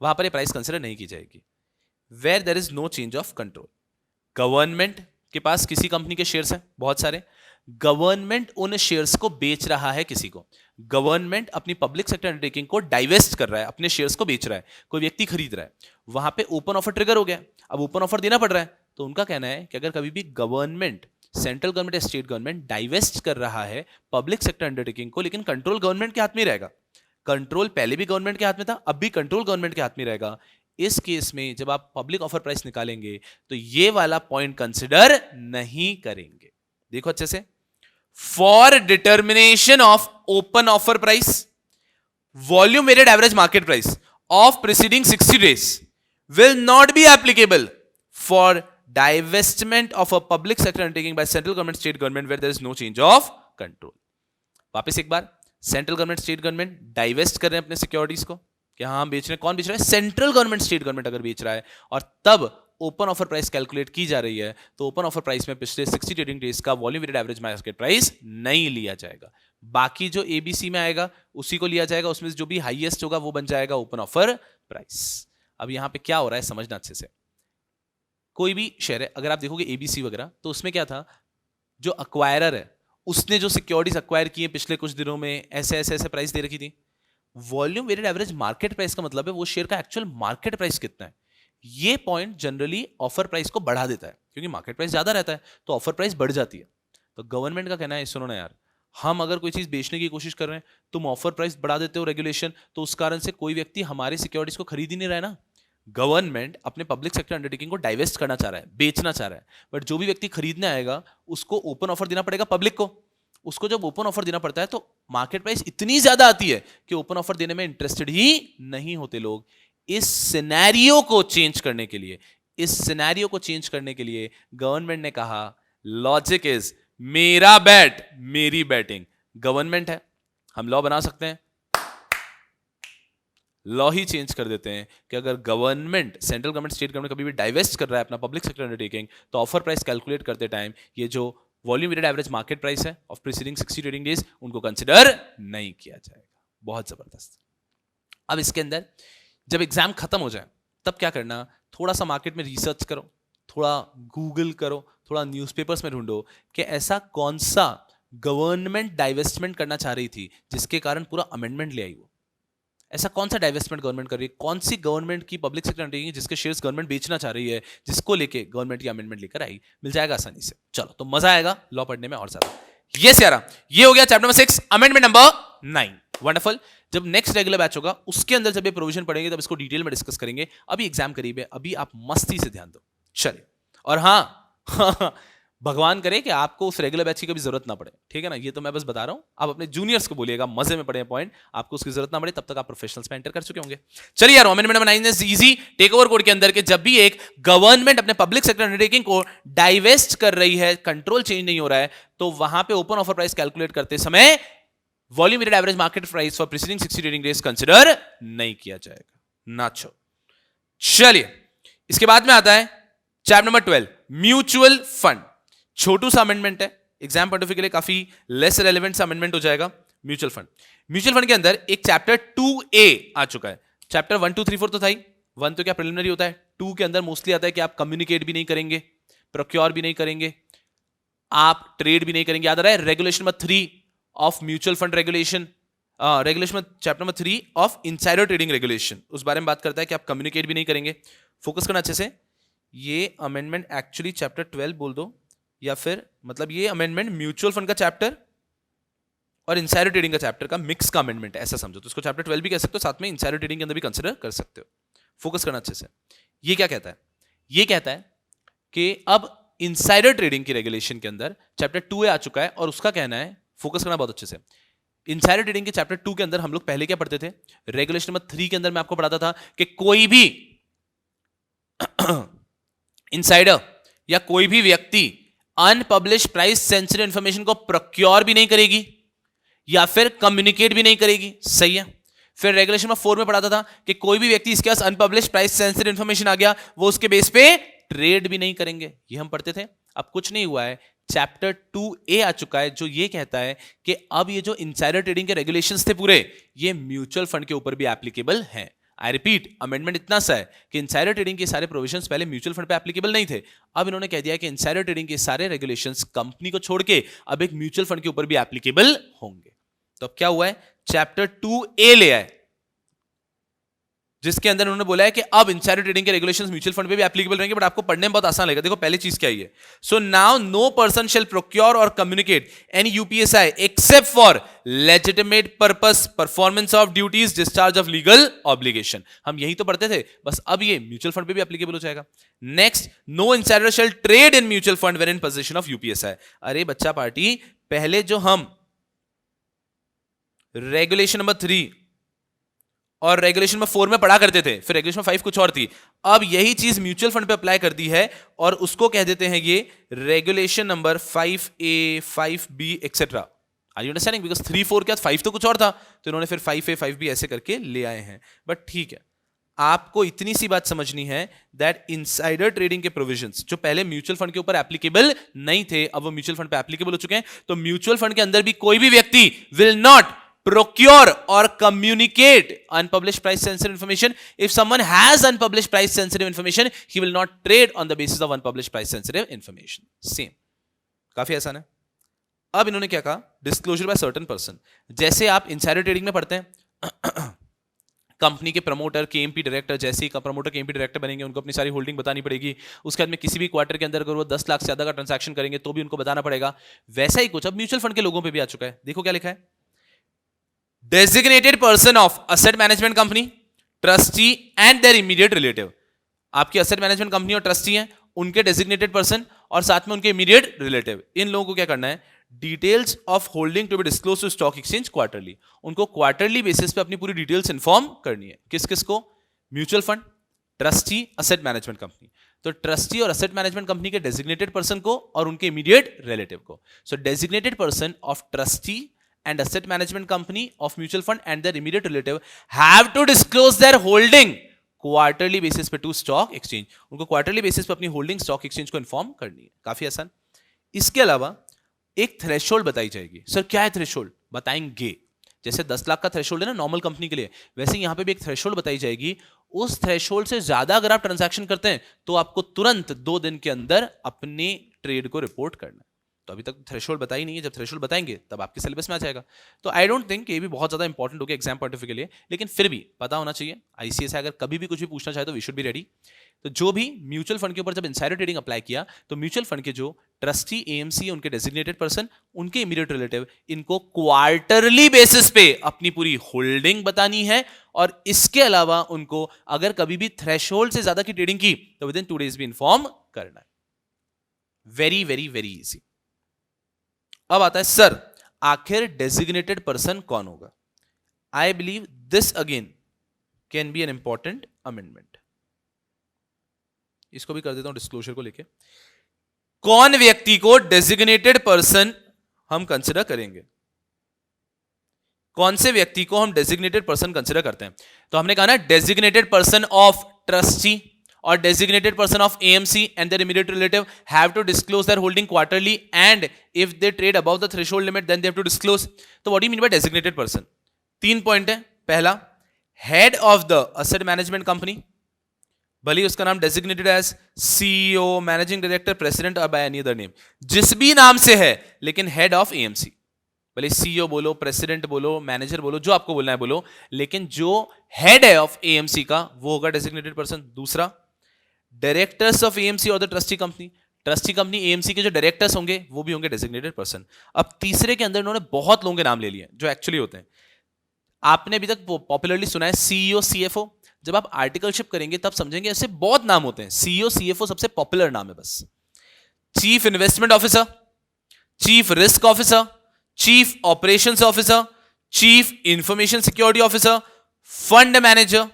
वहां पर ये प्राइस कंसिडर नहीं की जाएगी। Where there is no change of control, government के पास किसी कंपनी के शेयर्स हैं बहुत सारे, गवर्नमेंट उन शेयर्स को बेच रहा है किसी को, गवर्नमेंट अपनी पब्लिक सेक्टर अंडरटेकिंग को डाइवेस्ट कर रहा है, अपने शेयर्स को बेच रहा है, कोई व्यक्ति खरीद रहा है, वहां पे ओपन ऑफर ट्रिगर हो गया, अब ओपन ऑफर देना पड़ रहा है। तो उनका कहना है कि अगर कभी भी गवर्नमेंट, सेंट्रल गवर्नमेंट या स्टेट गवर्नमेंट डाइवेस्ट कर रहा है पब्लिक सेक्टर अंडरटेकिंग को, लेकिन कंट्रोल गवर्नमेंट के हाथ में रहेगा, कंट्रोल पहले भी गवर्नमेंट के हाथ में था, अब भी कंट्रोल गवर्नमेंट के हाथ में रहेगा, इस केस में जब आप पब्लिक ऑफर प्राइस निकालेंगे तो ये वाला पॉइंट कंसिडर नहीं करेंगे। देखो अच्छे से, for determination of open offer price, volume weighted average market price of preceding 60 days will not be applicable for divestment of a public sector undertaking by central government, state government where there is no change of control। वापस एक बार, central government, state government divest कर रहे हैं अपने securities को, कि हाँ हम बेच रहे हैं, कौन बेच रहा है? सेंट्रल गवर्नमेंट, स्टेट गवर्नमेंट अगर बेच रहा है, और तब ओपन ऑफर प्राइस कैलकुलेट की जा रही है, तो ओपन ऑफर प्राइस में पिछले 60 ट्रेडिंग डेज का volume weighted average market price नहीं लिया जाएगा, बाकी जो एबीसी में आएगा उसी को लिया जाएगा, उसमें जो भी हाईएस्ट होगा वो बन जाएगा ओपन ऑफर प्राइस। अब यहां पे क्या हो रहा है समझना अच्छे से, कोई भी शेयर है, अगर आप देखोगे एबीसी वगैरह, तो उसमें क्या था, जो अक्वायरर है उसने जो सिक्योरिटीज अक्वायर की है पिछले कुछ दिनों में, ऐसे प्राइस दे रखी थी। Volume weighted average market price का मतलब है वो शेयर का एक्चुअल मार्केट प्राइस कितना है। ये पॉइंट जनरली ऑफर प्राइस को बढ़ा देता है, क्योंकि मार्केट प्राइस ज्यादा रहता है तो ऑफर प्राइस बढ़ जाती है। तो गवर्नमेंट का कहना है, सुनो ना यार, हम अगर कोई चीज बेचने की कोशिश कर रहे हैं, तुम ऑफर प्राइस बढ़ा देते हो रेगुलेशन, तो उस कारण से कोई व्यक्ति हमारे सिक्योरिटीज को खरीद ही नहीं रहा है ना। गवर्नमेंट अपने पब्लिक सेक्टर अंडरटेकिंग को डाइवेस्ट करना चाह रहा है, बेचना चाह रहा है, बट जो भी व्यक्ति खरीदने आएगा उसको ओपन ऑफर देना पड़ेगा पब्लिक को। उसको जब ओपन ऑफर देना पड़ता है तो मार्केट प्राइस इतनी ज्यादा आती है कि ओपन ऑफर देने में इंटरेस्टेड ही नहीं होते लोग। इस सिनेरियो को चेंज करने के लिए, गवर्नमेंट ने कहा, लॉजिक इज मेरा बैट मेरी बैटिंग। गवर्नमेंट है, हम लॉ बना सकते हैं, लॉ ही चेंज कर देते हैं कि अगर government, central government, state government कभी भी डाइवेस्ट कर रहा है अपना पब्लिक सेक्टर अंडरटेकिंग, तो ऑफर प्राइस कैलकुलेट करते टाइम ये जो volume weighted average market price है ऑफ प्रीसीडिंग 60 ट्रेडिंग डेज, उनको कंसिडर नहीं किया जाएगा। बहुत जबरदस्त। अब इसके अंदर जब एग्जाम खत्म हो जाए तब क्या करना, थोड़ा सा मार्केट में रिसर्च करो, थोड़ा गूगल करो, थोड़ा न्यूज़पेपर्स में ढूंढो कि ऐसा कौन सा गवर्नमेंट डाइवेस्टमेंट करना चाह रही थी जिसके कारण पूरा अमेंडमेंट ले आई। वो ऐसा कौन सा डाइवेस्टमेंट गवर्नमेंट कर रही है, कौन सी गवर्नमेंट की पब्लिक सेक्टर अंडरटेकिंग जिसके शेयर्स गवर्नमेंट बेचना चाह रही है, जिसको लेके गवर्नमेंट की अमेंडमेंट लेकर आई। मिल जाएगा आसानी से। चलो तो मजा आएगा लॉ पढ़ने में और ज्यादा। यस यार, ये हो गया chapter number 6, amendment number 9। Wonderful. जब नेक्स्ट रेगुलर बैच होगा उसके अंदर जब ये प्रोविजन पढ़ेंगे तब इसको डिटेल में डिस्कस करेंगे। अभी एग्जाम करीब है, अभी आप मस्ती से ध्यान दो। चलिए, और हाँ भगवान करे कि आपको उस रेगुलर बैच की कभी जरूरत ना पड़े, ठीक है ना, ये तो मैं बस बता रहा हूं, आप अपने जूनियर्स को बोलिएगा, मजे में पड़े पॉइंट, आपको उसकी जरूरत ना पड़े, तब तक आप प्रोफेशनल्स में एंटर कर चुके होंगे। चलिए यार, amendment number 9 is easy. Take over code के अंदर के जब भी एक गवर्नमेंट अपने पब्लिक सेक्टर अंडरटेकिंग को डाइवेस्ट कर रही है, कंट्रोल चेंज नहीं हो रहा है, तो वहां पे ओपन ऑफर प्राइस कैलकुलेट करते समय volume weighted average market price for preceding 60 trading days consider नहीं किया जाएगा, नाचो। चलिए, इसके बाद में आता है चैप्टर नंबर 12, म्यूचुअल फंड। छोटू सा अमेंडमेंट है, एग्जाम पॉइंट ऑफ व्यू के लिए काफी लेस रेलेवेंट सा अमेंडमेंट हो जाएगा। म्यूचुअल फंड, म्यूचुअल फंड के अंदर एक चैप्टर 2A आ चुका है। चैप्टर 1 2 3 4 तो था ही, 1 तो क्या प्रिलिमिनरी होता है, 2 के अंदर मोस्टली आता है कि आप कम्युनिकेट भी नहीं करेंगे, प्रोक्योर भी नहीं करेंगे, आप ट्रेड भी नहीं करेंगे। याद आ रहा है regulation number 3 of mutual fund regulation, regulation chapter number 3 of insider trading regulation, उस बारे में बात करता है कि आप कम्युनिकेट भी नहीं करेंगे। फोकस करना अच्छे से, ये अमेंडमेंट एक्चुअली चैप्टर 12 बोल दो, या फिर मतलब ये अमेंडमेंट म्यूचुअल फंड का चैप्टर और इनसाइडर ट्रेडिंग का चैप्टर का मिक्स का अमेंडमेंट है, ऐसा समझो। तो इसको चैप्टर 12 भी कह सकते हो, साथ में इनसाइडर ट्रेडिंग के अंदर भी कंसीडर कर सकते हो। फोकस करना अच्छे से। ये क्या कहता है, ये कहता है कि अब इनसाइडर ट्रेडिंग की रेगुलेशन के अंदर चैप्टर 2 आ चुका है, और उसका कहना है, फोकस करना बहुत अच्छे से, इनसाइडर ट्रेडिंग के चैप्टर 2 के अंदर हम लोग पहले क्या पढ़ते थे, रेगुलेशन नंबर 3 के अंदर मैं आपको पढ़ाता था कि कोई भी इनसाइडर या कोई भी व्यक्ति अनपब्लिश प्राइस सेंसिटिव इंफॉर्मेशन को प्रोक्योर भी नहीं करेगी या फिर कम्युनिकेट भी नहीं करेगी, सही है। फिर रेगुलेशन नंबर 4 में पढ़ाता था कि कोई भी व्यक्ति इसके पास अनपब्लिश प्राइस सेंसिटिव इंफॉर्मेशन आ गया, वो उसके बेस पे ट्रेड भी नहीं करेंगे, ये हम पढ़ते थे। अब कुछ नहीं हुआ है, चैप्टर 2A आ चुका है जो ये कहता है कि अब ये जो इनसाइडर ट्रेडिंग के रेगुलेशंस थे पूरे, ये म्यूचुअल फंड के ऊपर भी एप्लीकेबल हैं। आई रिपीट, अमेंडमेंट इतना सा है कि इनसाइडर ट्रेडिंग के सारे प्रोविजंस पहले म्यूचुअल फंड पे एप्लीकेबल नहीं थे, अब इन्होंने कह दिया कि इनसाइडर ट्रेडिंग के सारे रेगुलेशंस कंपनी को छोड़ के अब एक म्यूचुअल फंड के ऊपर भी एप्लीकेबल होंगे। तो अब क्या हुआ है, चैप्टर 2A ले आए, जिसके अंदर उन्होंने बोला है कि अब इनसाइडर ट्रेडिंग के रेगुलेशंस म्यूचुअल फंड पे भी एप्लीकेबल रहेंगे, बट आपको पढ़ने में बहुत आसान लगेगा। देखो पहली चीज क्या है, so now no person shall procure और communicate any UPSI except for legitimate purpose, performance of duties, discharge of legal obligation. हम यही तो पढ़ते थे, बस अब ये म्यूचुअल फंड पे भी एप्लीकेबल हो जाएगा। Next, no insider shall trade in mutual fund when in position of UPSI. अरे बच्चा पार्टी, पहले जो हम रेगुलेशन नंबर 3 और रेगुलेशन में 4 में पढ़ा करते थे, फिर रेगुलेशन 5 कुछ और थी, अब यही चीज म्यूचुअल फंड पे अप्लाई कर दी है और उसको कह देते हैं ये regulation number 5A 5B etcetera. Are you understanding? Because 3 4 क्या 5 तो कुछ और था, तो इन्होंने फिर 5A 5B ऐसे करके ले आए हैं। बट ठीक है, आपको इतनी सी बात समझनी है दैट इनसाइडर ट्रेडिंग के प्रोविजंस जो पहले म्यूचुअल फंड के ऊपर एप्लीकेबल नहीं थे, अब वो म्यूचुअल फंड पे एप्लीकेबल हो चुके हैं। तो म्यूचुअल फंड के अंदर भी कोई भी व्यक्ति will not procure or communicate unpublished price sensitive information. If someone has unpublished price sensitive information, he will not trade on the basis of unpublished price sensitive information. Same. काफी आसान है। अब इन्होंने क्या कहा, डिस्क्लोजर बाय सर्टेन पर्सन। जैसे आप insider trading में पढ़ते हैं, कंपनी के प्रमोटर केएमपी डायरेक्टर, जैसे ही प्रमोटर केएमपी डायरेक्टर बनेंगे उनको अपनी सारी होल्डिंग बतानी पड़ेगी। उसके बाद में किसी भी क्वार्टर के अंदर अगर वो 10 लाख से ज्यादा का ट्रांसैक्शन करेंगे तो भी उनको बताना पड़ेगा। वैसा ही कुछ अब म्यूचुअल फंड के लोगों पे भी आ चुका है। देखो क्या लिखा है, designated person of asset management company, trustee and their immediate relative. आपकी असेट मैनेजमेंट कंपनी और ट्रस्टी हैं, उनके डेजिग्नेटेड पर्सन और साथ में उनके इमीडिएट रिलेटिव, इन लोगों को क्या करना है, details of holding to be disclose to stock exchange quarterly. उनको क्वार्टरली बेसिस पे अपनी पूरी डिटेल्स इन्फॉर्म करनी है। किस किस को, mutual fund, trustee, asset management company. तो ट्रस्टी और असेट मैनेजमेंट कंपनी के डेजिग्नेटेड पर्सन को और उनके इमीडिएट रिलेटिव को। So designated person of trustee and asset management company of mutual fund and their immediate relative have to disclose their holding quarterly basis पे to stock exchange। उनको quarterly basis पे अपनी holding stock exchange को inform करनी है। काफी आसान। इसके अलावा एक थ्रेशोल्ड बताई जाएगी। सर क्या है थ्रेशोल्ड? बताएंगे। जैसे 10 लाख का थ्रेशोल्ड है ना नॉर्मल कंपनी के लिए, वैसे यहां पे भी एक थ्रेशोल्ड बताई जाएगी। उस थ्रेशोल्ड से ज्यादा अगर आप ट्रांजैक्शन करते हैं तो आपको तुरंत 2 दिन के अंदर अपने ट्रेड को रिपोर्ट करना है। तो अभी तक थ्रेशोल्ड बताई नहीं है, जब थ्रेशोल्ड बताएंगे तब आपके सिलेबस में आ जाएगा। तो आई डोंट थिंक ये भी बहुत ज्यादा इंपॉर्टेंट होगा एग्जाम पॉइंट ऑफ व्यू के लिए, लेकिन फिर भी पता होना चाहिए। आईसीएस अगर कभी भी कुछ भी पूछना चाहे तो वी शुड बी रेडी। तो जो भी म्यूचुअल फंड के ऊपर जब इनसाइडर ट्रेडिंग अप्लाई किया तो म्यूचुअल फंड के जो ट्रस्टी एएमसी, उनके डेजिग्नेटेड पर्सन, उनके इमीडिएट रिलेटिव, इनको क्वार्टरली बेसिस पे अपनी पूरी होल्डिंग बतानी है। और इसके अलावा उनको अगर कभी भी थ्रेशोल्ड से ज्यादा की ट्रेडिंग की तो विद इन 2 डेज भी इन्फॉर्म करना है। Very very very easy. अब आता है सर आखिर डेजिग्नेटेड पर्सन कौन होगा? I believe this again can be an important amendment. इसको भी कर देता हूं डिस्क्लोजर को लेके। कौन व्यक्ति को डेजिग्नेटेड पर्सन हम कंसिडर करेंगे? कौन से व्यक्ति को हम डेजिग्नेटेड पर्सन कंसिडर करते हैं? तो हमने कहा ना designated person of trustee or designated person of AMC and their immediate relative have to disclose their holding quarterly, and if they trade above the threshold limit then they have to disclose. So what do you mean by designated person? 3 point है। पहला, head of the asset management company, भले उसका नाम designated as CEO, managing director, president or by any other name, जिस भी नाम से है, लेकिन head of AMC, भले CEO बोलो, president बोलो, manager बोलो, जो आपको बोलना है बोलो, लेकिन जो head है of AMC का वो होगा designated person। दूसरा, डायरेक्टर्स ऑफ एएमसी और द ट्रस्टी कंपनी एएमसी के जो डायरेक्टर्स होंगे वो भी होंगे डेजिग्नेटेड पर्सन। अब तीसरे के अंदर इन्होंने बहुत लोगों के नाम ले लिए जो एक्चुअली होते हैं। आपने अभी तक पॉपुलरली सुना है सीईओ सीएफओ। जब आप आर्टिकलशिप करेंगे तब समझेंगे ऐसे बहुत नाम होते हैं। सीईओ सीएफओ सबसे पॉपुलर नाम है बस। Chief investment officer, chief risk officer, chief operations officer, chief information security officer, fund manager,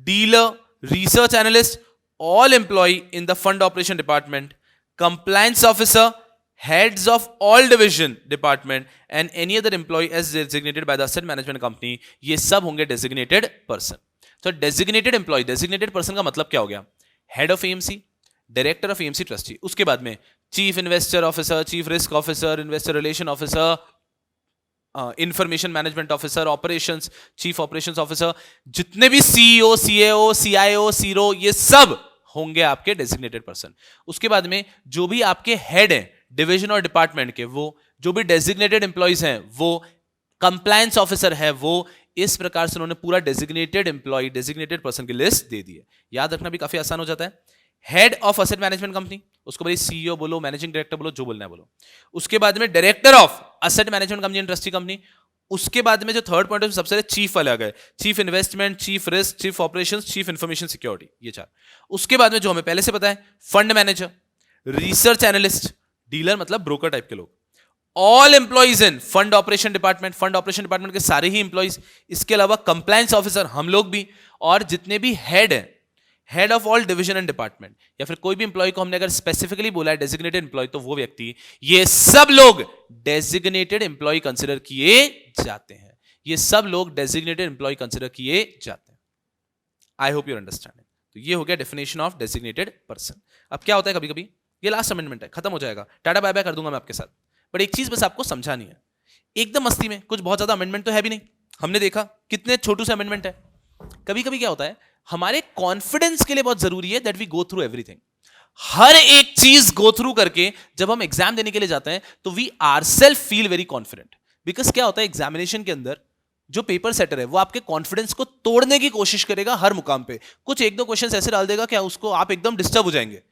dealer, research analyst, all employee in the fund operation department, compliance officer, heads of all division department and any other employee as designated by the asset management company, ये सब होंगे designated person। तो designated employee, designated person का मतलब क्या हो गया? head of AMC, director of AMC trustee, उसके बाद में chief investor officer, chief risk officer, investor relation officer, information management officer, operations, chief operations officer, जितने भी सीईओ, सीएओ, सीआईओ, सीरो, ये सब होंगे आपके डेजिग्नेटेड पर्सन। उसके बाद में जो भी आपके हेड हैं डिवीजन और डिपार्टमेंट के, वो जो भी डेजिग्नेटेड एम्प्लॉइज हैं, वो कंप्लायंस ऑफिसर है, वो इस प्रकार से उन्होंने पूरा डेजिग्नेटेड एम्प्लॉय, डेजिग्नेटेड पर्सन की लिस्ट दे दी है। याद रखना भी काफी आसान हो जाता है। Head of asset management company, उसको भाई सीईओ बोलो, मैनेजिंग डायरेक्टर बोलो, जो बोलना है बोलो। उसके बाद में director of asset management company and trustee company. उसके बाद में जो थर्ड पॉइंट है सबसे चीफ वाला है, chief investment, chief risk, chief operations, chief information security, ये चार। उसके बाद में जो हमें पहले से पता है, fund manager, research analyst, dealer मतलब ब्रोकर टाइप के लोग, all employees in fund operation department, fund operation department के सारे ही एम्प्लॉइज। इसके अलावा कंप्लायंस ऑफिसर हम लोग भी, और जितने भी हेड है, head of all division and department, या फिर कोई भी एम्प्लॉय को हमने अगर स्पेसिफिकली बोला है डेजिग्नेटेड एम्प्लॉय, तो वो व्यक्ति, ये सब लोग डेजिग्नेटेड एम्प्लॉय कंसिडर किए जाते हैं। ये सब लोग डेजिग्नेटेड एम्प्लॉय कंसिडर किए जाते हैं। I hope you're understanding. तो ये हो गया डेफिनेशन ऑफ डेजिग्नेटेड पर्सन। अब क्या होता है कभी कभी, ये लास्ट अमेंडमेंट है, खत्म हो जाएगा, टाटा बाय बाय कर दूंगा मैं आपके साथ, बट एक चीज बस आपको समझानी है एकदम मस्ती में। कुछ बहुत ज्यादा अमेंडमेंट तो है भी नहीं, हमने देखा कितने छोटू से अमेंडमेंट है। कभी कभी क्या होता है, हमारे कॉन्फिडेंस के लिए बहुत जरूरी है that we go through everything. हर एक चीज गो थ्रू करके जब हम एग्जाम देने के लिए जाते हैं तो we ourself feel very confident. Because क्या होता है, एग्जामिनेशन के अंदर जो पेपर सेटर है वो आपके कॉन्फिडेंस को तोड़ने की कोशिश करेगा हर मुकाम पे। कुछ एक दो क्वेश्चन ऐसे डाल देगा क्या उसको आप एकदम डिस्टर्ब हो जाएंगे।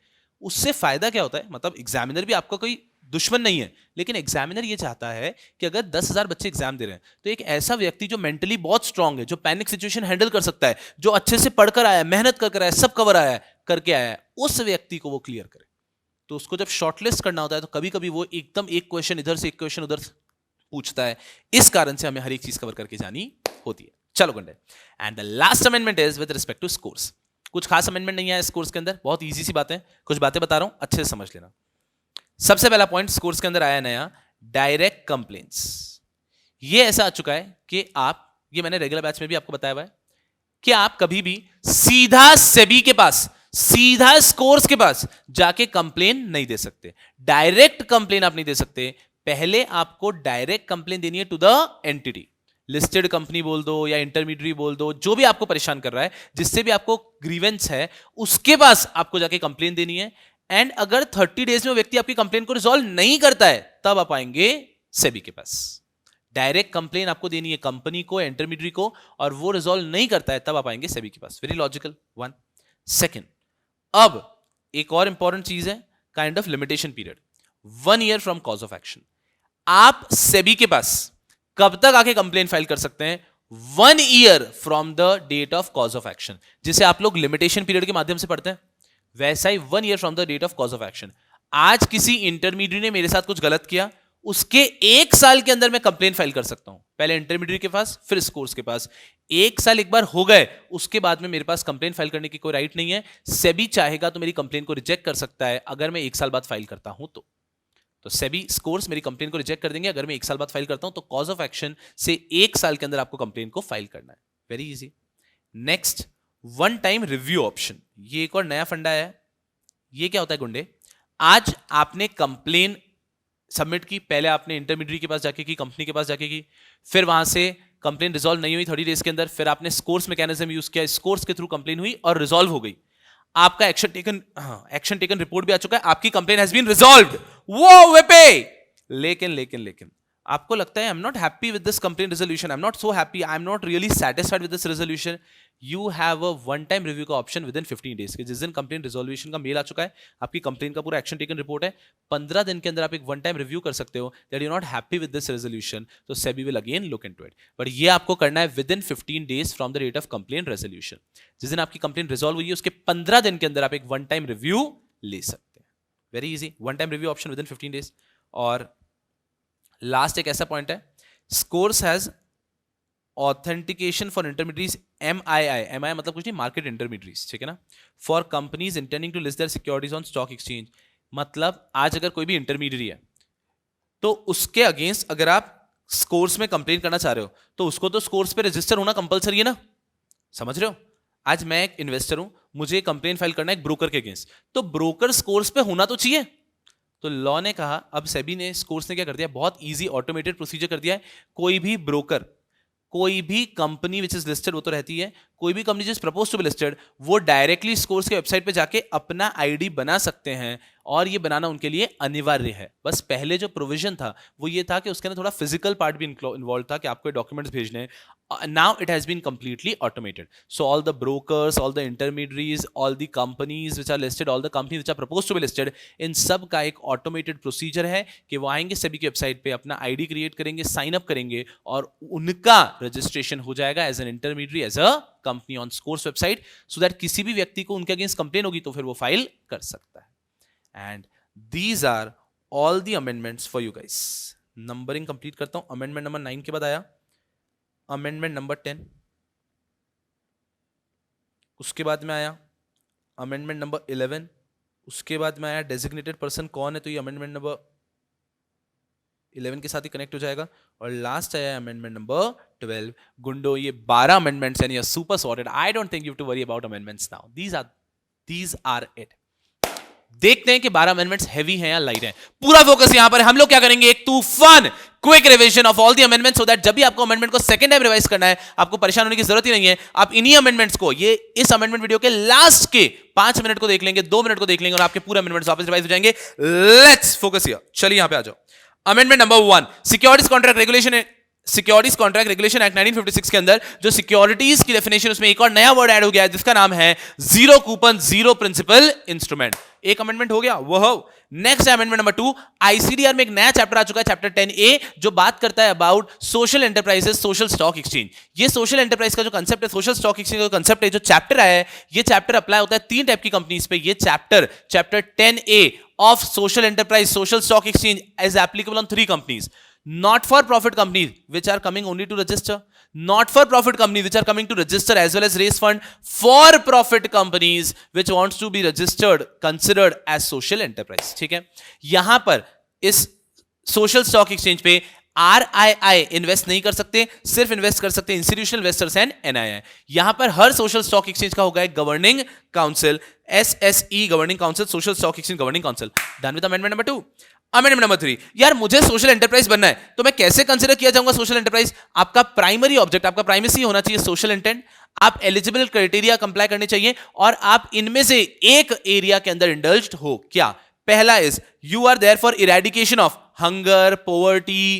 उससे फायदा क्या होता है, मतलब एग्जामिनर भी आपका कोई दुश्मन नहीं है, लेकिन एग्जामिनर ये चाहता है कि अगर 10,000 बच्चे एग्जाम दे रहे हैं तो एक ऐसा व्यक्ति जो मेंटली बहुत स्ट्रांग है, जो पैनिक सिचुएशन हैंडल कर सकता है, जो अच्छे से पढ़कर आया है, मेहनत कर आया है, सब कवर आया है करके आया है, उस व्यक्ति को वो क्लियर करे। तो उसको जब शॉर्टलिस्ट करना होता है तो कभी कभी वो एकदम एक क्वेश्चन इधर से एक क्वेश्चन उधर पूछता है। इस कारण से हमें हर एक चीज कवर करके जानी होती है। चलो गंडे, and the last amendment is with respect to SCORES. कुछ खास अमेंडमेंट नहीं है इस कोर्स के अंदर, बहुत इजी सी बातें, कुछ बातें बता रहा हूं, अच्छे से समझ लेना। सबसे पहला पॉइंट कोर्स के अंदर आया नया, डायरेक्ट कंप्लेंट्स। ये ऐसा आ चुका है कि आप, ये मैंने रेगुलर बैच में भी आपको बताया हुआ है कि आप कभी भी सीधा सेबी के पास, सीधा स्कोर्स के पास जाके कंप्लेन नहीं दे सकते। डायरेक्ट कंप्लेन आप नहीं दे सकते। पहले आपको डायरेक्ट कंप्लेन देनी है to the entity, listed company बोल दो या इंटरमीडिएट बोल दो, जो भी आपको परेशान कर रहा है, जिससे भी आपको ग्रीवेंस है, उसके पास आपको जाके कंप्लेन देनी है। एंड अगर 30 डेज में वो व्यक्ति आपकी कंप्लेन को रिजॉल्व नहीं करता है तब आप आएंगे सेबी के पास। डायरेक्ट कंप्लेन आपको देनी है कंपनी को, इंटरमीडिएट को, और वो रिजॉल्व नहीं करता है तब आप आएंगे सेबी के पास। Very logical one. सेकेंड, अब एक और इंपॉर्टेंट चीज है, kind of limitation period, 1 year from cause of action. आप सेबी के पास कब तक आके कंप्लेन फाइल कर सकते हैं? 1 year from the date of cause of action. जिसे आप लोग लिमिटेशन पीरियड के माध्यम से पढ़ते हैं, वैसा ही 1 year from the date of cause of action आज किसी इंटरमीडिएट ने मेरे साथ कुछ गलत किया, उसके 1 साल के अंदर मैं कंप्लेन फाइल कर सकता हूं, पहले इंटरमीडिएट के पास फिर स्कोर्स के पास। 1 साल एक बार हो गए, उसके बाद में मेरे पास कंप्लेन फाइल करने की कोई राइट नहीं है। सेबी चाहेगा तो मेरी कंप्लेन को रिजेक्ट कर सकता है अगर मैं 1 साल बाद फाइल करता हूं तो सेबी स्कोर्स मेरी कंप्लेन को रिजेक्ट कर देंगे अगर मैं 1 साल बाद फाइल करता हूं। तो कॉज ऑफ एक्शन से 1 साल के अंदर आपको कंप्लेन को फाइल करना है। Very easy. Next, one time review option. ये एक और नया फंडा है। ये क्या होता है गुंडे? आज आपने कंप्लेन सबमिट की, पहले आपने इंटरमीडिएट के पास जाके की, कंपनी के पास जाके की, फिर वहां से कंप्लेन रिजॉल्व नहीं हुई 30 डेज के अंदर, फिर आपने स्कोर्स मैकेनिज्म यूज किया, स्कोर्स के थ्रू कंप्लेन हुई और रिजॉल्व हो गई। आपका एक्शन टेकन रिपोर्ट भी आ चुका है, आपकी कंप्लेन हैज बीन रिजॉल्व्ड। वो वे पे लेकिन आपको लगता है I am not happy with this complain resolution, I am not so happy, I am not really satisfied with this resolution. You have a one time review का option within 15 days के। जिस दिन complain resolution का mail आ चुका है, आपकी complain का पूरा एक्शन टेकन रिपोर्ट है, 15 दिन के अंदर आप एक वन टाइम रिव्यू कर सकते हो that you not happy with this resolution, तो SEBI will again look into it. But ये आपको करना है within 15 days from the date of complain resolution. जिस दिन आपकी कंप्लेन रिजॉल्व हुई है उसके 15 दिन के अंदर आप एक वन टाइम रिव्यू ले सकते हैं। Very easy, one time review option within 15 days. और लास्ट एक ऐसा पॉइंट है, SCORES has authentication for intermediates MII मतलब कुछ नहीं, मार्केट इंटरमीडिएट्स, ठीक है ना, for companies intending to list their securities on stock exchange. मतलब आज अगर कोई भी इंटरमीडिएट है तो उसके अगेंस्ट अगर आप स्कोर्स में कंप्लेन करना चाह रहे हो तो उसको तो स्कोर्स पे रजिस्टर होना कंपलसरी है ना, समझ रहे हो? आज मैं एक इन्वेस्टर हूं, मुझे कंप्लेन फाइल करना है एक ब्रोकर के अगेंस्ट, तो ब्रोकर स्कोर्स पे होना तो चाहिए। तो लॉ ने कहा, अब सेबी ने, स्कोर्स ने क्या कर दिया, बहुत इजी ऑटोमेटेड प्रोसीजर कर दिया है। कोई भी ब्रोकर, कोई भी कंपनी विच इज लिस्टेड, वो तो रहती है, कोई भी कंपनी जिस प्रपोज टू बी लिस्टेड, वो डायरेक्टली स्कोर्स के वेबसाइट पे जाके अपना आईडी बना सकते हैं और ये बनाना उनके लिए अनिवार्य है। बस पहले जो प्रोविजन था वो ये था कि उसके अंदर थोड़ा फिजिकल पार्ट भी इन्वॉल्व था कि आपको डॉक्यूमेंट्स भेजने हैं। Now it has been completely automated. So all the brokers, all the intermediaries, all the companies which are listed, all the companies which are proposed to be listed, इन सब का एक automated procedure है कि वो आएंगे सेबी की वेबसाइट पे, अपना आईडी क्रिएट करेंगे, साइन अप करेंगे और उनका रजिस्ट्रेशन हो जाएगा as an intermediate, as a company on SCORES website, so that किसी भी व्यक्ति को उनके अगेंस्ट कंप्लेन होगी तो फिर वो फाइल कर सकता है। And these are all the amendments for you guys. Numbering complete करता हूं। अमेंडमेंट नंबर 9 के बाद आया अमेंडमेंट नंबर 10, उसके बाद में आया अमेंडमेंट नंबर 11, उसके बाद में आया डेजिग्नेटेड पर्सन कौन है, तो ये अमेंडमेंट नंबर 11 के साथ ही कनेक्ट हो जाएगा, और लास्ट आया अमेंडमेंट नंबर 12। गुंडो, ये 12 अमेंडमेंट्स हैं, ये super sorted. I don't think you have to worry about amendments now, these are it. देखते हैं कि 12 अमेंडमेंट्स हैवी हैं या लाइट हैं। पूरा फोकस यहां पर है। हम लोग क्या करेंगे, एक तूफान quick revision of all the amendments, so that जब भी आपको अमेंडमेंट को सेकंड टाइम रिवाइज करना है आपको परेशान होने की जरूरत ही नहीं है। आप इन्हीं अमेंडमेंट्स को, ये इस अमेंडमेंट वीडियो के लास्ट के 5 मिनट को देख लेंगे, 2 मिनट को देख लेंगे और आपके पूरे अमेंडमेंट्स वापस रिवाइज हो जाएंगे। Let's focus here. चलिए यहां पे आ जाओ। Amendment number 1, securities contract regulation, securities contract regulation act 1956 के अंदर जो सिक्योरिटीज की डेफिनेशन, उसमें एक और नया वर्ड ऐड हो गया है जिसका नाम है zero coupon zero principal instrument. एक अमेंडमेंट हो गया वो। नेक्स्ट अमेंडमेंट नंबर 2, आईसीडीआर में एक नया चैप्टर आ चुका है, चैप्टर 10A, जो बात करता है about social enterprises, social stock exchange. ये सोशल एंटरप्राइज का जो कंसेप्ट है, सोशल स्टॉक एक्सचेंज का कंसेप्ट है, जो चैप्टर आया है, ये चैप्टर अप्लाई होता है 3 टाइप की कंपनीज पे। ये chapter 10A of social enterprise, social stock exchange is applicable on 3 companies. Not for profit companies which are coming only to register, not for profit companies which are coming to register as well as raise fund, for profit companies which wants to be registered considered as social enterprise. ठीक है, यहां पर इस social stock exchange पे RII invest नहीं कर सकते, सिर्फ इन्वेस्ट कर सकते इंस्टीट्यूशनल इन्वेस्टर्स एंड NII. यहां पर हर सोशल स्टॉक एक्सचेंज का होगा एक governing council, SSE governing council, social stock exchange governing council. Done with amendment number 2. Amendment number 3, यार मुझे सोशल एंटरप्राइज बनना है तो मैं कैसे कंसीडर किया जाऊंगा सोशल एंटरप्राइज? आपका प्राइमरी ऑब्जेक्ट, आपका प्राइमेसी होना चाहिए सोशल इंटेंट. आप एलिजिबल क्राइटेरिया कंप्लाई करने चाहिए और आप इनमें से एक एरिया के अंदर इंडल्ज्ड हो. क्या? पहला is you are there for eradication of hunger, poverty,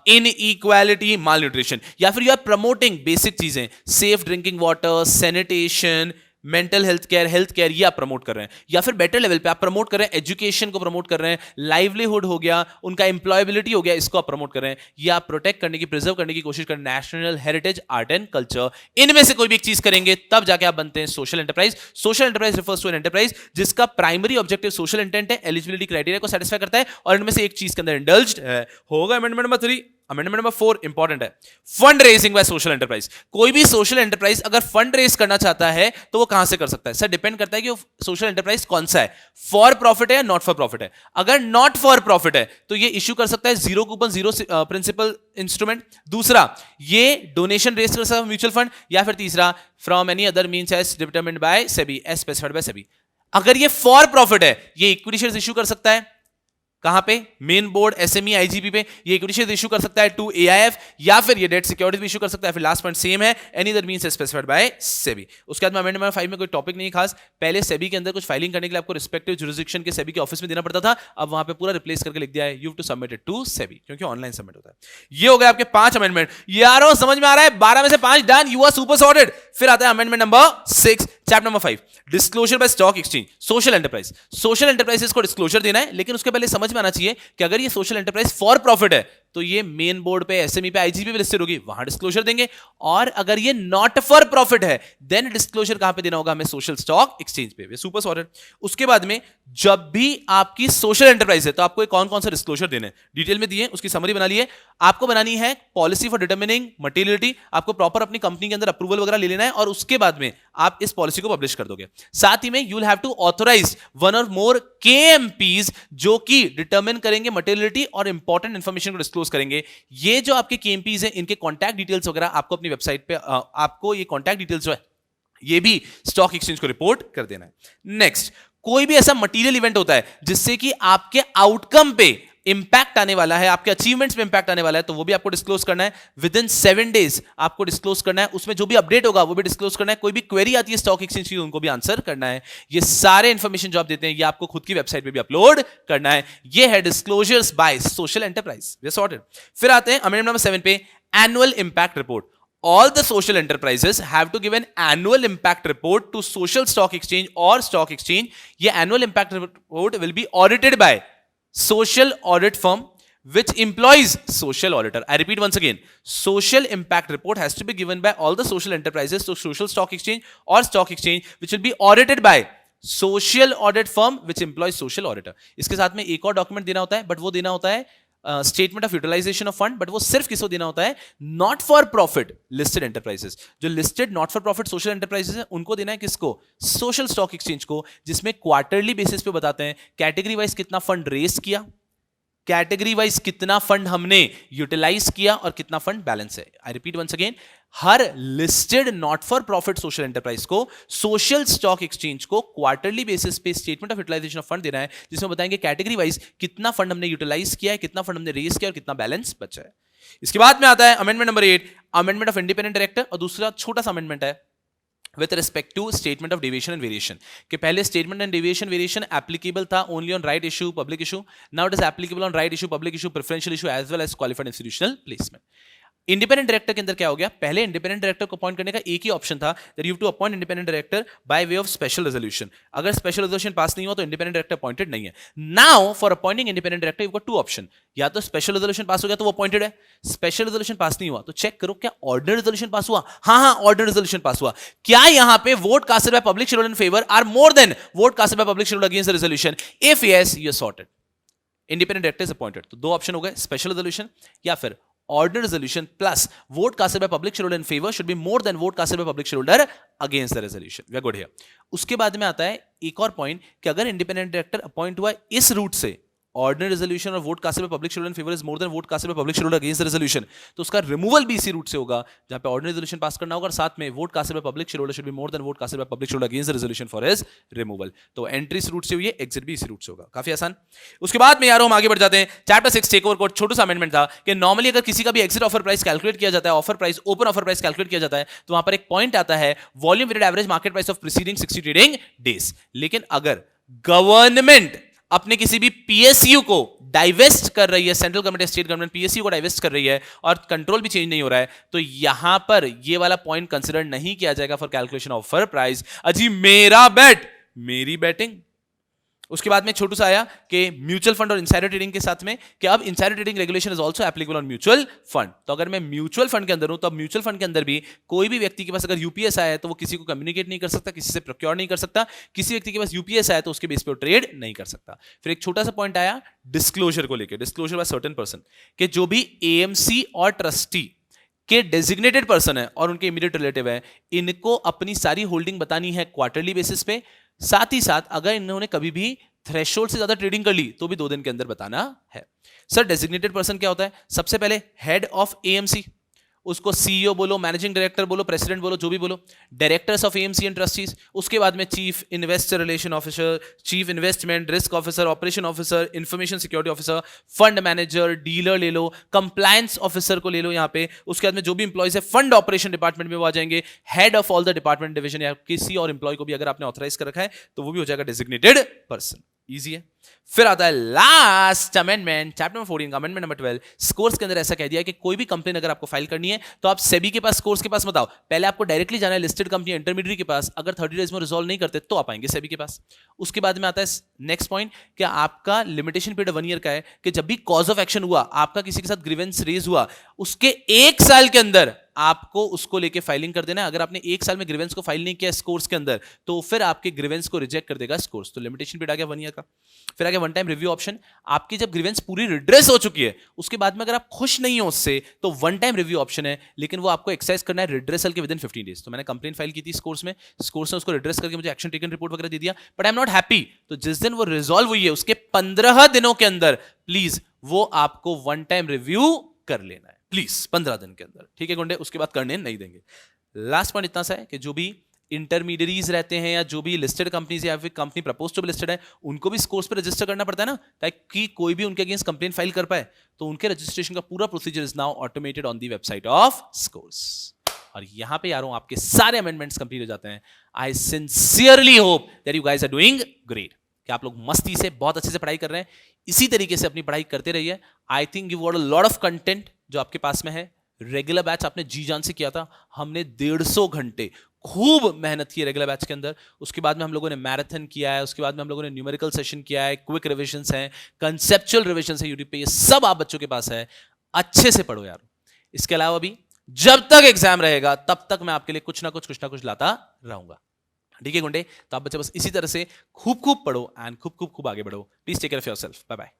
inequality, malnutrition, या फिर यू आर प्रमोटिंग बेसिक चीजें, safe drinking water, sanitation, mental health care ये आप प्रमोट कर रहे हैं, या फिर बेटर लेवल पे आप प्रमोट कर रहे हैं एजुकेशन को प्रमोट कर रहे हैं, लाइवलीहुड हो गया, उनका एम्प्लॉयबिलिटी हो गया, इसको आप प्रमोट कर रहे हैं, ये आप प्रोटेक्ट करने की, प्रिजर्व करने की कोशिश कर, national heritage, art and culture, इनमें से कोई भी एक चीज करेंगे तब जाके आप बनते हैं social enterprise. Social enterprise refers to an enterprise जिसका प्राइमरी ऑब्जेक्टिव सोशल इंटेंट है, एलिजिबिलिटी क्राइटेरिया को सेटिस्फाई करता है और इनमें से एक चीज के अंदर इंडल्ज्ड है। होगा amendment number 3। Amendment number 4 important है, fund raising by social enterprise. कोई भी सोशल एंटरप्राइज अगर फंड रेज करना चाहता है तो वो कहां से कर सकता है? सर डिपेंड करता है कि वो सोशल एंटरप्राइज कौन सा है, फॉर प्रॉफिट है या नॉट फॉर प्रॉफिट है। अगर नॉट फॉर प्रॉफिट है तो ये इश्यू कर सकता है zero coupon, zero principal instrument. दूसरा, ये डोनेशन रेज कर सकता है म्यूचुअल फंड, या फिर तीसरा, from any other means as determined by SEBI, as specified by SEBI. अगर ये फॉर प्रॉफिट है, ये इक्विटी शेयर्स इश्यू कर सकता है कहां पे? मेन बोर्ड, एसएमई, आईजीपी पे। ये इक्विटी शेयर्स इशू कर सकता है टू एआईएफ, या फिर ये डेट सिक्योरिटीज भी इशू कर सकता है। फिर लास्ट पॉइंट सेम है, any other means specified by SEBI. उसके बाद में अमेंडमेंट नंबर 5 में कोई टॉपिक नहीं खास। पहले सेबी के अंदर कुछ फाइलिंग करने के लिए आपको रिस्पेक्टिव जुरिसडिक्शन के सेबी के ऑफिस में देना पड़ता था, अब वहां पे पूरा रिप्लेस करके लिख दिया है you have to submit it to SEBI, क्योंकि ऑनलाइन सबमिट होता है। ये हो गया आपके 5 अमेंडमेंट। यारो समझ में आ रहा है? 12 में से 5 done, you are super sorted. फिर आता है amendment number 6, chapter number 5, disclosure by stock exchange, social enterprise. Social enterprises को डिस्क्लोजर देना है, लेकिन उसके पहले समझ में आना चाहिए कि अगर ये सोशल एंटरप्राइज फॉर प्रॉफिट है तो ये मेन बोर्ड पे, एसएमई पे, आईजीपी पे लिस्टेड होगी, वहां डिस्क्लोजर देंगे। और अगर ये नॉट फॉर प्रॉफिट है देन डिस्क्लोजर कहां पे देना होगा? हमें सोशल स्टॉक एक्सचेंज पे। वे सुपर सॉर्टेड। उसके बाद में जब भी आपकी सोशल एंटरप्राइज है तो आपको कौन कौन सा डिस्क्लोजर देने डिटेल में दिए, उसकी समरी बना ली है। आपको बनानी है पॉलिसी फॉर डिटरमिनिंग मटेरियलिटी, आपको प्रॉपर अपनी कंपनी के अंदर अप्रूवल वगैरह ले लेना है और उसके बाद में आप इस पॉलिसी को पब्लिश कर दोगे। साथ ही में you will have to authorise one or more केएमपीज जो कि डिटरमिन करेंगे मटेरियलिटी और इंपॉर्टेंट इंफॉर्मेशन को डिस्क्लोज करेंगे। ये जो आपके केएमपीज हैं इनके कॉन्टैक्ट डिटेल्स वगैरह आपको अपनी वेबसाइट पे आपको ये कॉन्टैक्ट डिटेल्स जो है ये भी स्टॉक एक्सचेंज को रिपोर्ट कर देना है। नेक्स्ट, कोई भी ऐसा मटेरियल इवेंट होता है जिससे कि आपके आउटकम पे इंपैक्ट आने वाला है, आपके अचीवमेंट्स पे इंपैक्ट आने वाला है, तो वो भी आपको डिस्क्लोज करना है। विद इन 7 डेज आपको डिस्क्लोज करना है, उसमें जो भी अपडेट होगा वो भी डिस्क्लोज करना है। कोई भी क्वेरी आती है स्टॉक एक्सचेंज की उनको भी आंसर करना है। ये सारे इंफॉर्मेशन जो आप देते हैं ये आपको खुद की वेबसाइट पे भी अपलोड करना है। ये है डिस्क्लोजर्स बाय सोशल एंटरप्राइज। वे सॉर्टेड। फिर आते हैं अमेंडमेंट नंबर 7 पे, annual impact report. All the social enterprises have to give an annual impact report to social stock exchange or stock exchange. ये annual impact report will be audited by social audit firm which employs social auditor. I repeat once again, social impact report has to be given by all the social enterprises to social stock exchange or stock exchange which will be audited by social audit firm which employs social auditor. इसके साथ में एक और document देना होता है, but वो देना होता है statement of utilisation of fund, but वो सिर्फ किसको देना होता है? Not for profit listed enterprises. जो listed not for profit social enterprises है उनको देना है किसको? सोशल स्टॉक एक्सचेंज को, जिसमें क्वार्टरली बेसिस पे बताते हैं कैटेगरी वाइज कितना फंड रेस किया, कैटेगरी वाइज कितना फंड हमने यूटिलाइज किया और कितना फंड बैलेंस है। आई रिपीट वंस अगेन, हर listed not for profit social enterprise को सोशल स्टॉक एक्सचेंज को क्वार्टरली बेसिस पे statement of utilisation of fund देना है, जिसमें बताएंगे कैटेगरी वाइज कितना फंड हमने यूटिलाइज किया है, कितना फंड हमने रेज किया और कितना बैलेंस बचा है। इसके बाद में आता है amendment number 8, amendment of independent director, और दूसरा छोटा सा अमेंडमेंट है with respect to statement of deviation and variation. कि पहले statement and deviation variation applicable था only on right issue, public issue. Now it is applicable on right issue, public issue, preferential issue as well as qualified institutional placement. Independent director के अंदर क्या हो गया? पहले independent director को appoint करने का एक ही ऑप्शन था, that you have to appoint independent director by way of special resolution. अगर स्पेशल रेजोल्यूशन पास नहीं हुआ तो इंडिपेंडेंट डायरेक्टर अपॉइंटेड नहीं है। Now for appointing independent director you got 2 option, या तो स्पेशल रेजोल्यूशन पास हो गया तो वो अपॉइंटेड है, स्पेशल रेजोल्यूशन पास नहीं हुआ तो चेक करो क्या ऑर्डिनरी रेजोल्यूशन पास हुआ। हाँ, ऑर्डिनरी रेजोल्यूशन पास हुआ। क्या यहां पे vote casted by public schedule in favour are more than vote casted by public schedule against the resolution? If yes, you are sorted, independent director is appointed. तो 2 option हो गए, special resolution या फिर ordinary resolution plus vote casted by public shareholder in favor should be more than vote casted by public shareholder against the resolution. We are good here. उसके बाद में आता है एक और पॉइंट कि अगर इंडिपेंडेंट डायरेक्टर अपॉइंट हुआ इस रूट से, ऑर्डिनरी रेजोल्यूशन और vote casted by public schedule in favour is more than vote casted by public schedule against the resolution, तो उसका रिमूवल भी इसी रूट से होगा जहां पे ऑर्डिनरी रेजोल्यूशन पास करना होगा और साथ में vote casted by public schedule should be more than vote casted by public schedule against the resolution for his removal. तो एंट्री इस रूट से हुई है, एग्जिट भी इसी रूट से होगा। काफी आसान। उसके बाद में यारों हम आगे बढ़ जाते हैं। चैप्टर 6 टेक ओवर कोड, छोटा सा अमेंडमेंट था कि नॉर्मली अगर किसी का भी एग्जिट ऑफर प्राइस कैलकुलेट किया जाता है, offer price, open offer price calculate किया जाता है, तो वहां पर एक पॉइंट आता है volume weighted average market price of preceding 60 trading days. लेकिन अगर गवर्नमेंट अपने किसी भी पीएसयू को डाइवेस्ट कर रही है, central government state government PSU को डाइवेस्ट कर रही है और कंट्रोल भी चेंज नहीं हो रहा है, तो यहां पर ये वाला पॉइंट कंसिडर नहीं किया जाएगा for calculation of offer price. अजी मेरा बेट मेरी बैटिंग। उसके बाद में छोटू सा आया कि म्यूचुअल फंड और इनसाइडर ट्रेडिंग के साथ में कि अब insider trading regulation is also applicable on mutual fund. तो अगर मैं म्यूचुअल फंड के अंदर हूं तो अब म्यूचुअल फंड के अंदर भी कोई भी व्यक्ति के पास अगर यूपीएस आया है तो वो किसी को कम्युनिकेट नहीं कर सकता, किसी से प्रोक्योर नहीं कर सकता, किसी व्यक्ति के पास यूपीएस आया तो उसके बेस पे वो ट्रेड नहीं कर सकता। फिर एक छोटा सा पॉइंट आया डिस्क्लोजर को लेकर, डिस्क्लोजर बाय सर्टेन पर्सन, कि जो भी एएमसी और ट्रस्टी के डेजिग्नेटेड पर्सन है और उनके इमीडिएट रिलेटिव है, इनको अपनी सारी होल्डिंग बतानी है क्वार्टरली बेसिस पे। साथ ही साथ अगर इन्होंने कभी भी थ्रेशोल्ड से ज्यादा ट्रेडिंग कर ली तो भी 2 दिन के अंदर बताना है। सर डेजिग्नेटेड पर्सन क्या होता है? सबसे पहले हेड ऑफ एएमसी, उसको सीईओ बोलो, मैनेजिंग डायरेक्टर बोलो, प्रेसिडेंट बोलो, जो भी बोलो, directors of AMC and trustees. उसके बाद में chief investor relation officer, chief investment risk officer, operation officer, information security officer, fund manager, dealer ले लो, कंप्लायंस ऑफिसर को ले लो यहाँ पे। उसके बाद में जो भी इंप्लॉइज है फंड ऑपरेशन डिपार्टमेंट में वो आ जाएंगे, head of all the department division, या किसी और इंप्लॉय को भी अगर आपने ऑथराइज कर रखा है तो वो भी हो जाएगा डेजिग्नेटेड पर्सन। इजी है। फिर आता है लास्ट अमेंडमेंट, चैप्टर नंबर 14 का अमेंडमेंट नंबर 12। स्कोर्स के अंदर ऐसा कह दिया है कि कोई भी कंप्लेन अगर आपको फाइल करनी है तो आप सेबी के पास, स्कोर्स के पास मत आओ, पहले आपको डायरेक्टली जाना है लिस्टेड कंपनी इंटरमीडिएट के पास। अगर 30 डेज में रिजॉल्व नहीं करते तो आप आएंगे सेबी के पास। उसके बाद में आता है नेक्स्ट पॉइंट कि आपका लिमिटेशन पीरियड 1 ईयर का है, कि जब भी कॉज ऑफ एक्शन हुआ, आपका किसी के साथ ग्रीवेंस रेज हुआ, उसके 1 साल के अंदर आपको उसको लेके फाइलिंग कर देना है। अगर आपने 1 साल में ग्रीवेंस को फाइल नहीं किया स्कोर्स के अंदर तो फिर आपके ग्रीवेंस को रिजेक्ट कर देगा स्कोर्स। तो लिमिटेशन पीरियड आ गया 1 ईयर का। फिर आ गया वन टाइम रिव्यू ऑप्शन। आपकी जब ग्रीवेंस पूरी रिड्रेस हो चुकी है उसके बाद में अगर आप खुश नहीं हो उससे तो वन टाइम रिव्यू ऑप्शन है, लेकिन वो आपको एक्सरसाइज करना है रिड्रेसल के विदिन 15 डेज। तो मैंने कंप्लेन फाइल की थी स्कोर्स में, स्कोर्स ने उसको रिड्रेस करके मुझे एक्शन टेकन रिपोर्ट वगैरह दे दिया, but I am not happy. तो जिस दिन वो रिजॉल्व हुई है उसके 15 दिनों के अंदर प्लीज वो आपको वन टाइम रिव्यू कर लेना है, प्लीज 15 दिन के अंदर, ठीक है गुंडे? उसके बाद करने नहीं देंगे। लास्ट पॉइंट इतना सा है कि जो भी इंटरमीडियरीज रहते हैं या जो भी लिस्टेड कंपनीज या फिर company propose to be listed है, उनको भी स्कोर्स पे रजिस्टर करना पड़ता है ना, ताकि कोई भी उनके अगेंस्ट कंप्लेन फाइल कर पाए। तो उनके रजिस्ट्रेशन का पूरा procedure is now automated on the website of scores. और यहां पे यारों आपके सारे अमेंडमेंट्स कंप्लीट हो जाते हैं। I sincerely hope that you guys are doing great, कि आप लोग मस्ती से बहुत अच्छे से पढ़ाई कर रहे हैं। इसी तरीके से अपनी पढ़ाई करते रहिए। I think you got a lot of content जो आपके पास में है। रेगुलर बैच आपने जी जान से किया था, हमने 150 घंटे खूब मेहनत की है रेगुलर बैच के अंदर। उसके बाद में हम लोगों ने मैराथन किया है, उसके बाद में हम लोगों ने न्यूमेरिकल सेशन किया है, क्विक रिविजन्स हैं, कंसेप्चुअल रिविजन्स है यूट्यूब पे, ये सब आप बच्चों के पास है। अच्छे से पढ़ो यार। इसके अलावा भी जब तक एग्जाम रहेगा तब तक मैं आपके लिए कुछ ना कुछ लाता रहूंगा, ठीक है गुंडे? तो आप बच्चे बस इसी तरह से खूब खूब पढ़ो एंड खूब आगे बढ़ो। Please take care of yourself. Bye bye.